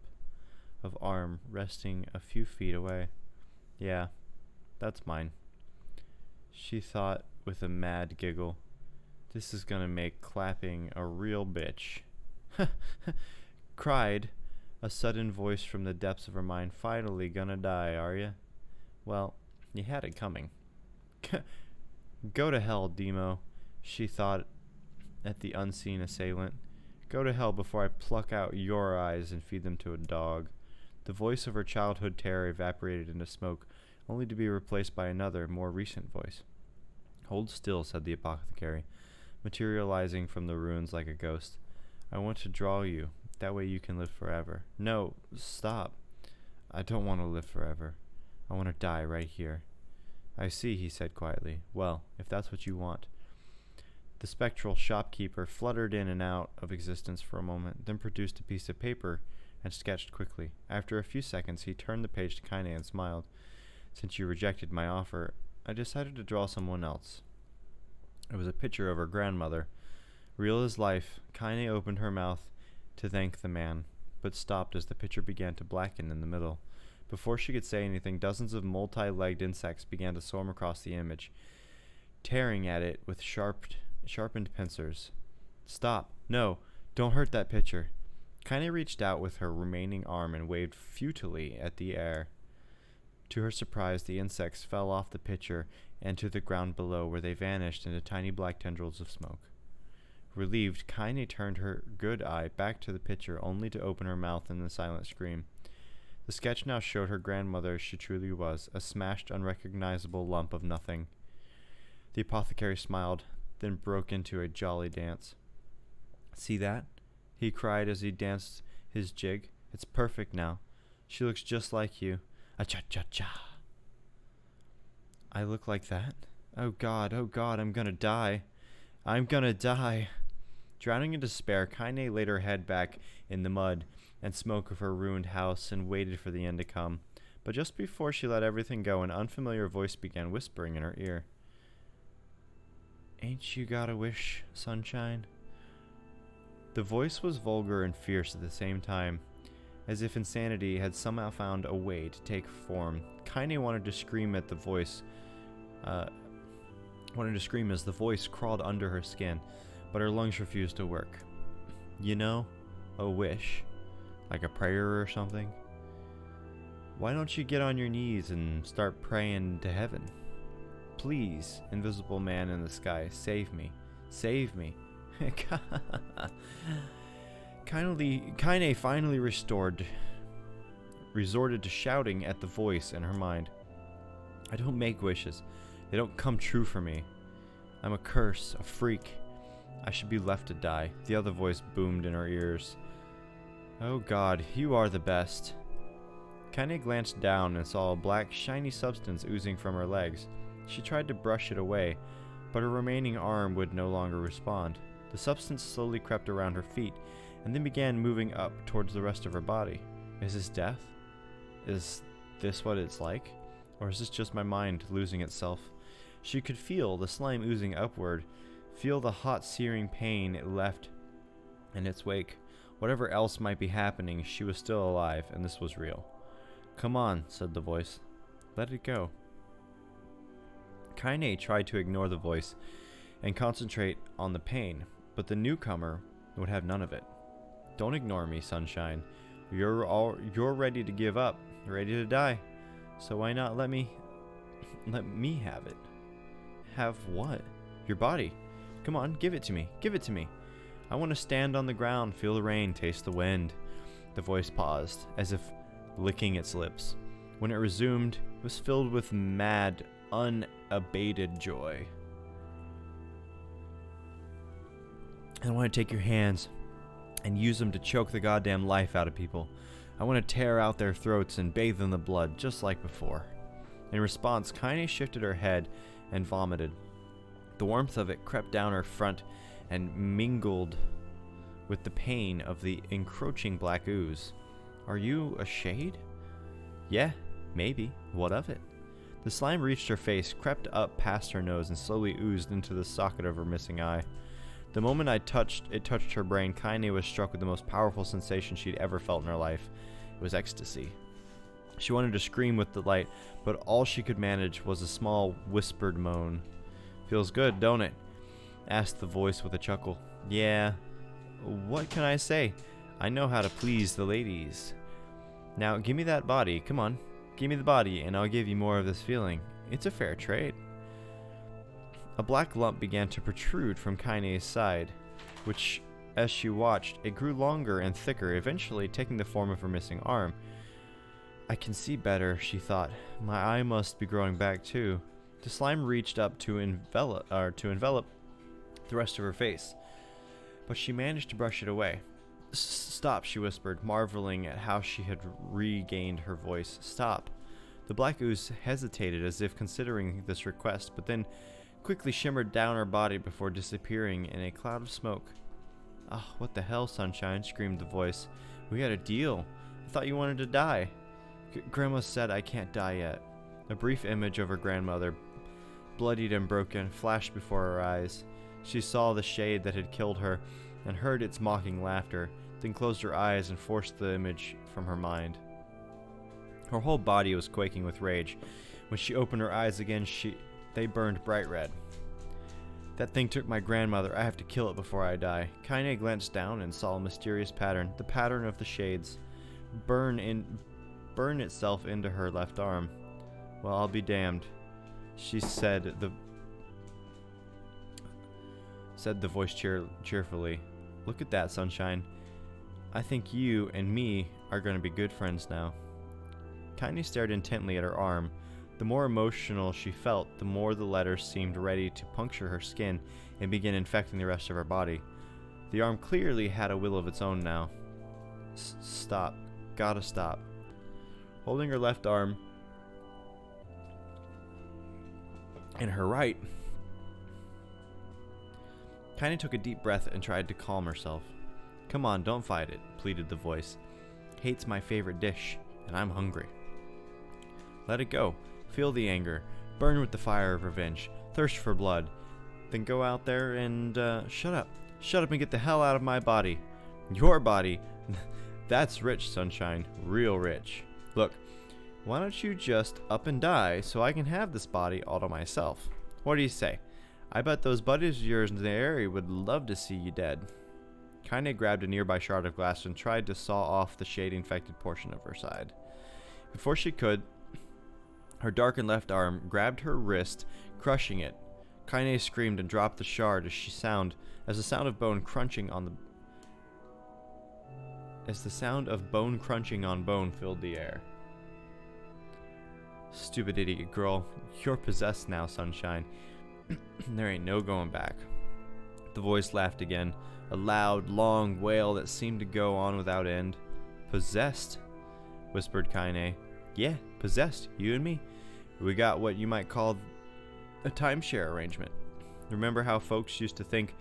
of arm resting a few feet away. Yeah, that's mine, she thought with a mad giggle. This is gonna make clapping a real bitch. Cried a sudden voice from the depths of her mind. Finally gonna die, are ya? Well, you had it coming. Go to hell, Demo, she thought at the unseen assailant. Go to hell before I pluck out your eyes and feed them to a dog. The voice of her childhood terror evaporated into smoke, only to be replaced by another, more recent voice. Hold still, said the apothecary, materializing from the ruins like a ghost. I want to draw you. That way you can live forever. No, stop. I don't want to live forever. I want to die right here. I see, he said quietly. Well, if that's what you want. The spectral shopkeeper fluttered in and out of existence for a moment, then produced a piece of paper and sketched quickly. After a few seconds, he turned the page to Kaine and smiled. Since you rejected my offer, I decided to draw someone else. It was a picture of her grandmother. Real as life, Kaine opened her mouth to thank the man, but stopped as the picture began to blacken in the middle. Before she could say anything, dozens of multi-legged insects began to swarm across the image, tearing at it with sharpened pincers. Stop! No! Don't hurt that picture! Kaine reached out with her remaining arm and waved futilely at the air. To her surprise, the insects fell off the picture and to the ground below, where they vanished into tiny black tendrils of smoke. Relieved, Kaine turned her good eye back to the picture, only to open her mouth in a silent scream. The sketch now showed her grandmother as she truly was, a smashed, unrecognizable lump of nothing. The apothecary smiled, then broke into a jolly dance. See that? He cried as he danced his jig. It's perfect now. She looks just like you. A-cha-cha-cha. I look like that? Oh God, I'm gonna die. I'm gonna die. Drowning in despair, Kaine laid her head back in the mud and smoke of her ruined house and waited for the end to come. But just before she let everything go, an unfamiliar voice began whispering in her ear. Ain't you got a wish, sunshine? The voice was vulgar and fierce at the same time, as if insanity had somehow found a way to take form. Kaine wanted to scream at the voice, as the voice crawled under her skin, but her lungs refused to work. You know, a wish, like a prayer or something. Why don't you get on your knees and start praying to heaven? Please, invisible man in the sky, save me. Save me. Kaine finally resorted to shouting at the voice in her mind. I don't make wishes. They don't come true for me. I'm a curse, a freak. I should be left to die. The other voice boomed in her ears. Oh God, you are the best. Kaine glanced down and saw a black, shiny substance oozing from her legs. She tried to brush it away, but her remaining arm would no longer respond. The substance slowly crept around her feet, and then began moving up towards the rest of her body. Is this death? Is this what it's like? Or is this just my mind losing itself? She could feel the slime oozing upward, feel the hot searing pain it left in its wake. Whatever else might be happening, she was still alive, and this was real. Come on, said the voice. Let it go. Kaine tried to ignore the voice and concentrate on the pain, but the newcomer would have none of it. Don't ignore me, sunshine. You're ready to give up, ready to die. So why not let me have it? Have what? Your body. Come on, give it to me. Give it to me. I want to stand on the ground, feel the rain, taste the wind. The voice paused, as if licking its lips. When it resumed, it was filled with mad, unabated joy. I want to take your hands and use them to choke the goddamn life out of people. I want to tear out their throats and bathe in the blood, just like before. In response, Kaine shifted her head and vomited. The warmth of it crept down her front and mingled with the pain of the encroaching black ooze. Are you a shade? Yeah, maybe. What of it? The slime reached her face, crept up past her nose, and slowly oozed into the socket of her missing eye. The moment it touched her brain, Kaine was struck with the most powerful sensation she'd ever felt in her life. It was ecstasy. She wanted to scream with delight, but all she could manage was a small, whispered moan. Feels good, don't it? Asked the voice with a chuckle. Yeah. What can I say? I know how to please the ladies. Now, give me that body. Come on. Give me the body, and I'll give you more of this feeling. It's a fair trade. A black lump began to protrude from Kaine's side, which, as she watched, it grew longer and thicker, eventually taking the form of her missing arm. I can see better, she thought. My eye must be growing back too. The slime reached up to envelop the rest of her face, but she managed to brush it away. Stop, she whispered, marveling at how she had regained her voice. Stop. The black ooze hesitated as if considering this request, but then quickly shimmered down her body before disappearing in a cloud of smoke. Oh, what the hell, Sunshine, screamed the voice. We had a deal. I thought you wanted to die. Grandma said I can't die yet. A brief image of her grandmother, bloodied and broken, flashed before her eyes. She saw the shade that had killed her and heard its mocking laughter, then closed her eyes and forced the image from her mind. Her whole body was quaking with rage. When she opened her eyes again, they burned bright red. That thing took my grandmother. I have to kill it before I die. Kaine glanced down and saw a mysterious pattern, the pattern of the shades, burn itself into her left arm. Well, I'll be damned, she said. The voice cheerfully. Look at that, Sunshine. I think you and me are going to be good friends now. Kaine stared intently at her arm. The more emotional she felt, the more the letters seemed ready to puncture her skin and begin infecting the rest of her body. The arm clearly had a will of its own now. Stop. Gotta stop. Holding her left arm in her right, Kaine took a deep breath and tried to calm herself. Come on, don't fight it, pleaded the voice. Hate's my favorite dish, and I'm hungry. Let it go. Feel the anger. Burn with the fire of revenge. Thirst for blood. Then go out there and, shut up. Shut up and get the hell out of my body. Your body. That's rich, Sunshine. Real rich. Look, why don't you just up and die so I can have this body all to myself? What do you say? I bet those buddies of yours in the area would love to see you dead. Kaine grabbed a nearby shard of glass and tried to saw off the shade-infected portion of her side. Before she could, her darkened left arm grabbed her wrist, crushing it. Kaine screamed and dropped the shard as the sound of bone crunching on bone filled the air. Stupid idiot girl, you're possessed now, Sunshine. There ain't no going back. The voice laughed again, a loud, long wail that seemed to go on without end. Possessed? Whispered Kaine. Yeah, possessed, you and me. We got what you might call a timeshare arrangement. Remember how folks used to think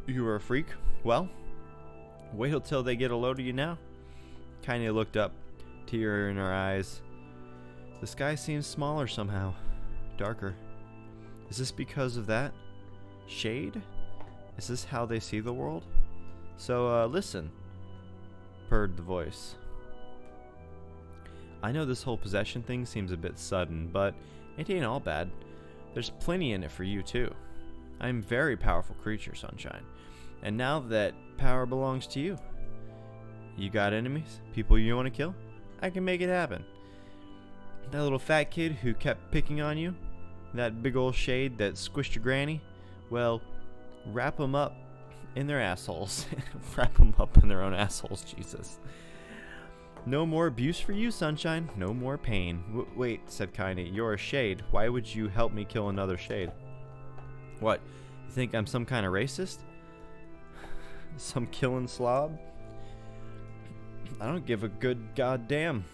you were a freak? Well, wait till they get a load of you now. Kaine looked up, tear in her eyes. The sky seems smaller somehow, darker. Is this because of that? Shade? Is this how they see the world? So, listen, purred the voice. I know this whole possession thing seems a bit sudden, but it ain't all bad. There's plenty in it for you, too. I'm a very powerful creature, Sunshine. And now that power belongs to you. You got enemies? People you want to kill? I can make it happen. That little fat kid who kept picking on you? That big old shade that squished your granny? Well, wrap them up in their assholes. Wrap them up in their own assholes, Jesus. No more abuse for you, Sunshine. No more pain. Wait, said Kaine. You're a shade. Why would you help me kill another shade? What? You think I'm some kind of racist? Some killing slob? I don't give a good goddamn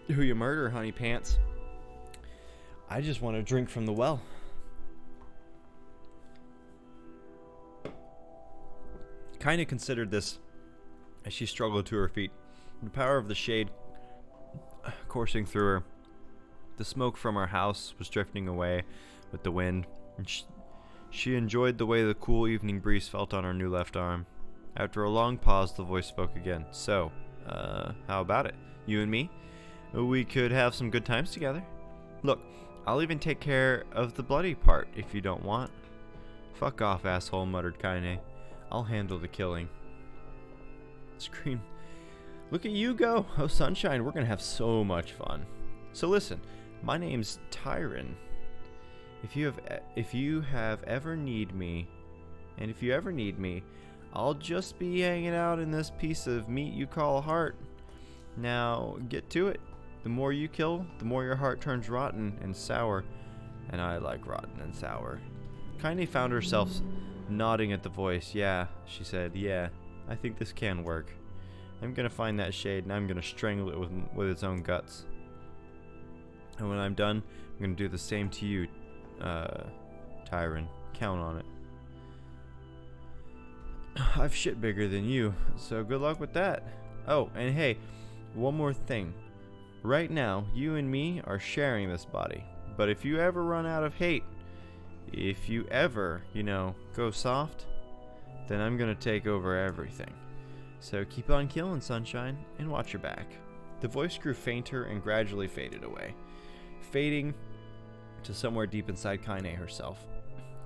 who you murder, honey pants. I just want to drink from the well. Kaine considered this as she struggled to her feet. The power of the shade coursing through her. The smoke from her house was drifting away with the wind, and she enjoyed the way the cool evening breeze felt on her new left arm. After a long pause, the voice spoke again. So, how about it? You and me? We could have some good times together. Look, I'll even take care of the bloody part if you don't want. Fuck off, asshole, muttered Kaine. I'll handle the killing. Scream. Look at you go. Oh, Sunshine, we're gonna have so much fun. So listen, my name's Tyron, If you have ever need me, and if you ever need me, I'll just be hanging out in this piece of meat you call a heart. Now, get to it. The more you kill, the more your heart turns rotten and sour. And I like rotten and sour. Kaine found herself nodding at the voice. Yeah, she said, yeah, I think this can work. I'm gonna find that shade and I'm gonna strangle it with its own guts. And when I'm done, I'm gonna do the same to you, Tyron. Count on it. I've shit bigger than you, so good luck with that. Oh, and hey, one more thing. Right now, you and me are sharing this body. But if you ever run out of hate, if you ever, go soft, then I'm gonna take over everything. So keep on killing, sunshine, and watch your back. The voice grew fainter and gradually faded away, fading to somewhere deep inside Kaine herself.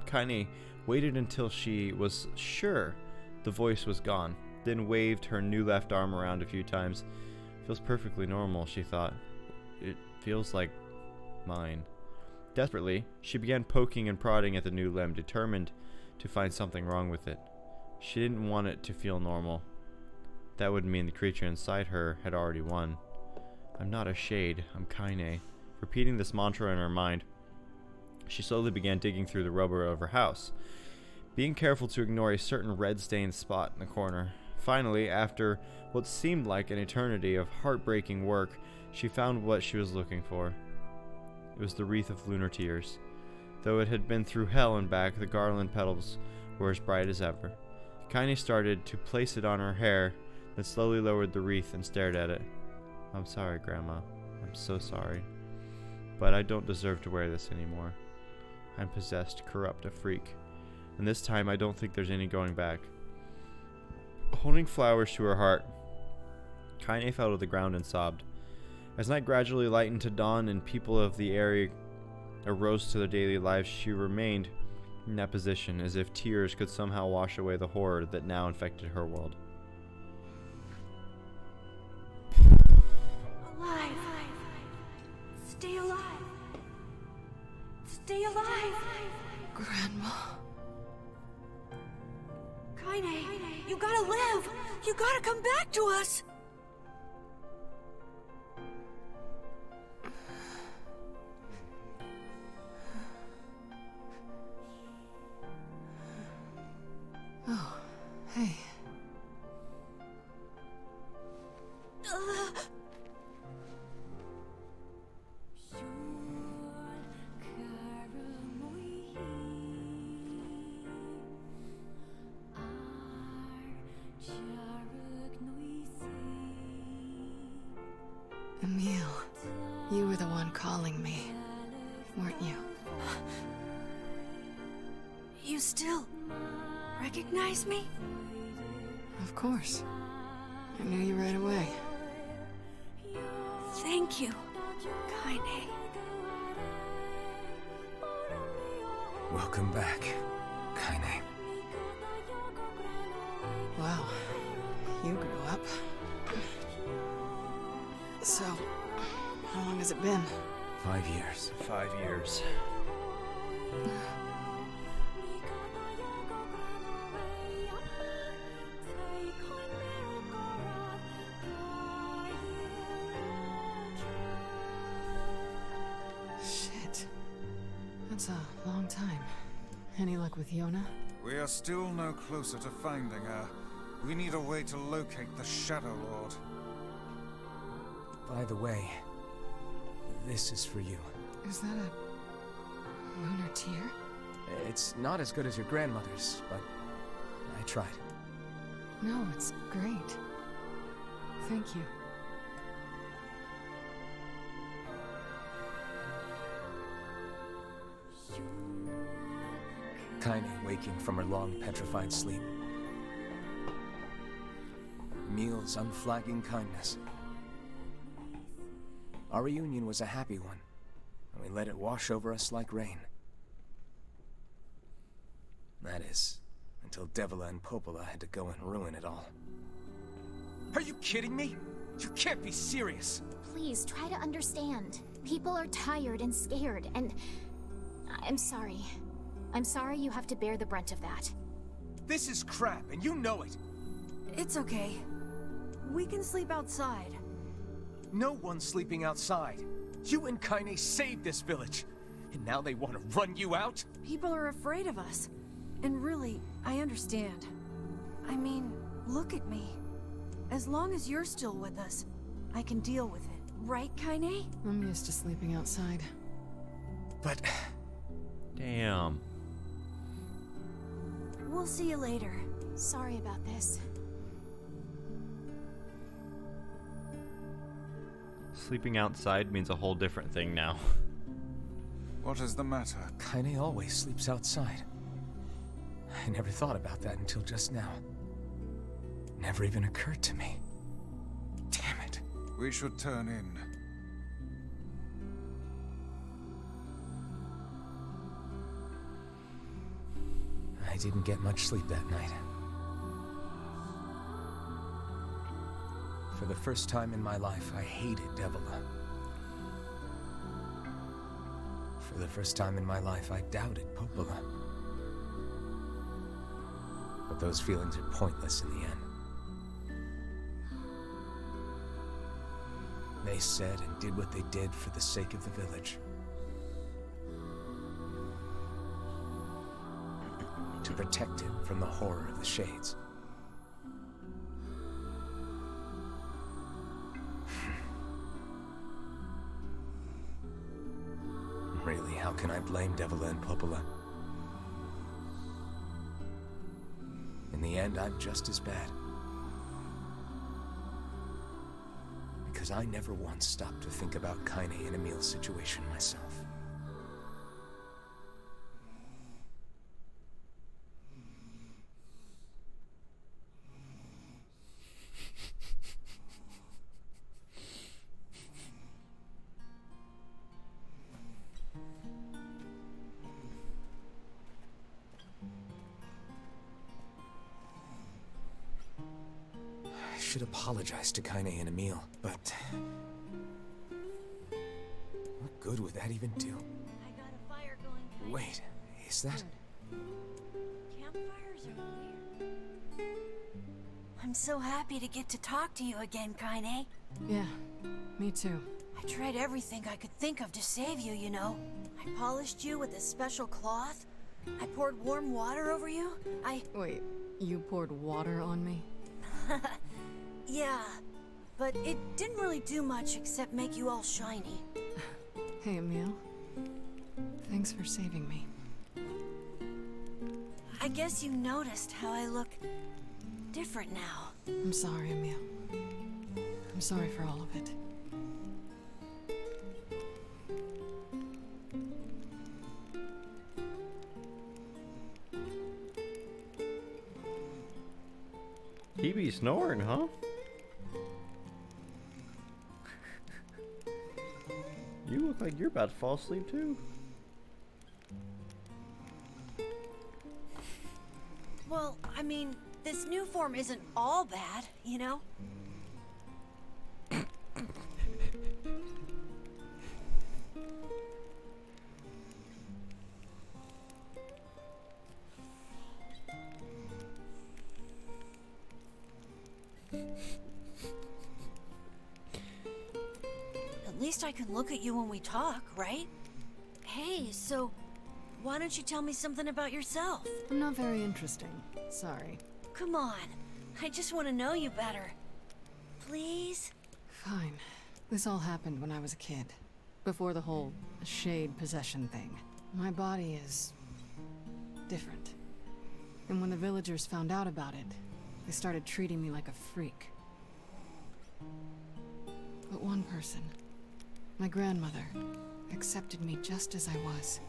Kaine waited until she was sure the voice was gone, then waved her new left arm around a few times. Feels perfectly normal, she thought. It feels like mine. Desperately, she began poking and prodding at the new limb, determined to find something wrong with it. She didn't want it to feel normal. That would mean the creature inside her had already won. I'm not a shade, I'm Kaine. Repeating this mantra in her mind, she slowly began digging through the rubble of her house, being careful to ignore a certain red-stained spot in the corner. Finally, after what seemed like an eternity of heartbreaking work, she found what she was looking for. It was the wreath of lunar tears. Though it had been through hell and back, the garland petals were as bright as ever. Kaine started to place it on her hair, then slowly lowered the wreath and stared at it. I'm sorry, Grandma. I'm so sorry. But I don't deserve to wear this anymore. I'm possessed, corrupt, a freak. And this time I don't think there's any going back. Holding flowers to her heart, Kaine fell to the ground and sobbed. As night gradually lightened to dawn and people of the area arose to their daily lives, she remained in that position, as if tears could somehow wash away the horror that now infected her world. Alive! Stay alive! Stay alive! Grandma. Kaine, you gotta live! You gotta come back to us! Oh, hey. Emil, you were the one calling me, weren't you? You still recognize me? Of course. I knew you right away. Thank you, Kaine. Welcome back, Kaine. Wow, you grew up. So, how long has it been? 5 years. 5 years. Shit. That's a long time. Any luck with Yona? We are still no closer to finding her. We need a way to locate the Shadowlord. By the way, this is for you. Is that a lunar tear? It's not as good as your grandmother's, but I tried. No, it's great. Thank you. Kaine waking from her long petrified sleep. Emil's unflagging kindness. Our reunion was a happy one, and we let it wash over us like rain. That is, until Devila and Popola had to go and ruin it all. Are you kidding me? You can't be serious. Please try to understand. People are tired and scared, and I'm sorry. I'm sorry you have to bear the brunt of that. This is crap, and you know it. It's okay. We can sleep outside. No one's sleeping outside. You and Kaine saved this village, and now they want to run you out? People are afraid of us. And really, I understand. I mean, look at me. As long as you're still with us, I can deal with it. Right, Kaine? I'm used to sleeping outside. But... Damn. We'll see you later. Sorry about this. Sleeping outside means a whole different thing now. What is the matter? Kaine always sleeps outside. I never thought about that until just now. Never even occurred to me. Damn it. We should turn in. I didn't get much sleep that night. For the first time in my life, I hated Devola. For the first time in my life, I doubted Popola. But those feelings are pointless in the end. They said and did what they did for the sake of the village. To protect it from the horror of the Shades. Really, how can I blame Devola and Popola? In the end, I'm just as bad. Because I never once stopped to think about Kaine and Emil's situation myself. I should apologize to Kaine and Emil, but... what good would that even do? I got a fire going, Kaine. Wait, is that... Campfires are weird. I'm so happy to get to talk to you again, Kaine. Yeah, me too. I tried everything I could think of to save you, you know. I polished you with this special cloth. I poured warm water over you. Wait, you poured water on me? Yeah, but it didn't really do much except make you all shiny. Hey, Emil. Thanks for saving me. I guess you noticed how I look different now. I'm sorry, Emil. I'm sorry for all of it. He be snoring, huh? You look like you're about to fall asleep too. Well, I mean, this new form isn't all bad, you know? At least I can look at you when we talk, right? Hey, so why don't you tell me something about yourself? I'm not very interesting. Sorry. Come on. I just want to know you better. Please? Fine. This all happened when I was a kid. Before the whole shade possession thing. My body is... different. And when the villagers found out about it, they started treating me like a freak. But one person, my grandmother, accepted me just as I was.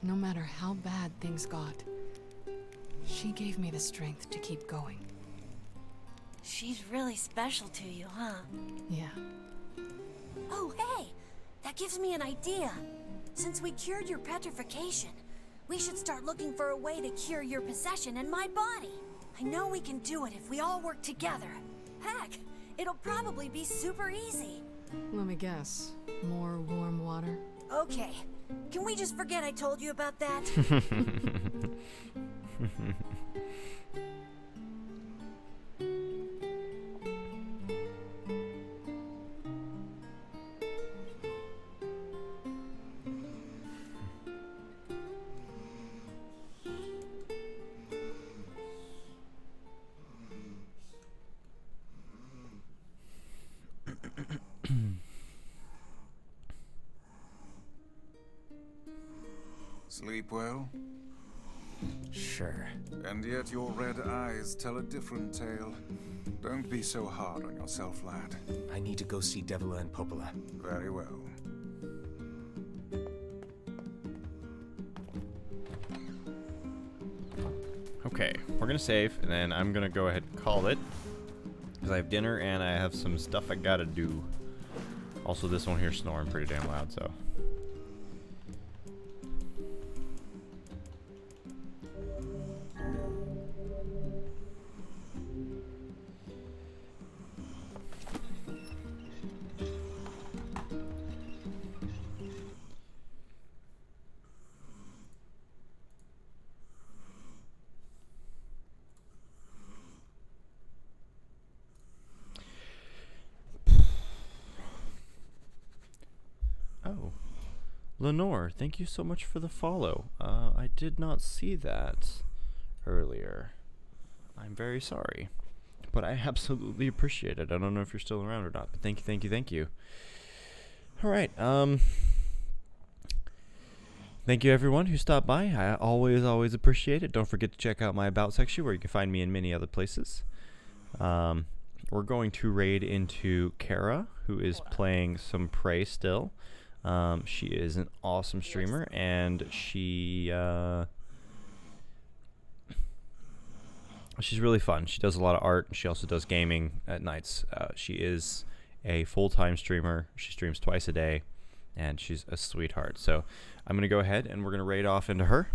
No matter how bad things got, she gave me the strength to keep going. She's really special to you, huh? Yeah. Oh, hey! That gives me an idea. Since we cured your petrification, we should start looking for a way to cure your possession in my body. I know we can do it if we all work together. Heck, it'll probably be super easy. Let me guess. More warm water? Okay. Can we just forget I told you about that? Sleep well? Sure. And yet your red eyes tell a different tale. Don't be so hard on yourself, lad. I need to go see Devila and Popola. Very well. Okay, we're gonna save, and then I'm gonna go ahead and call it. Because I have dinner, and I have some stuff I gotta do. Also, this one here snoring pretty damn loud, so... Oh. Lenore, thank you so much for the follow. I did not see that earlier. I'm very sorry. But I absolutely appreciate it. I don't know if you're still around or not, but thank you, thank you, thank you. Alright, thank you everyone who stopped by. I always appreciate it. Don't forget to check out my About section where you can find me in many other places. We're going to raid into Kara, who is playing some Prey still. She is an awesome streamer, and she's really fun. She does a lot of art, and she also does gaming at nights. She is a full-time streamer. She streams twice a day, and she's a sweetheart. So I'm going to go ahead, and we're going to raid off into her.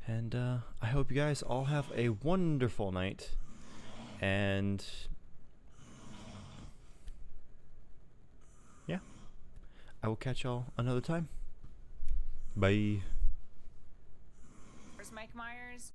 And I hope you guys all have a wonderful night. And yeah, I will catch y'all another time. Bye. Where's Mike Myers?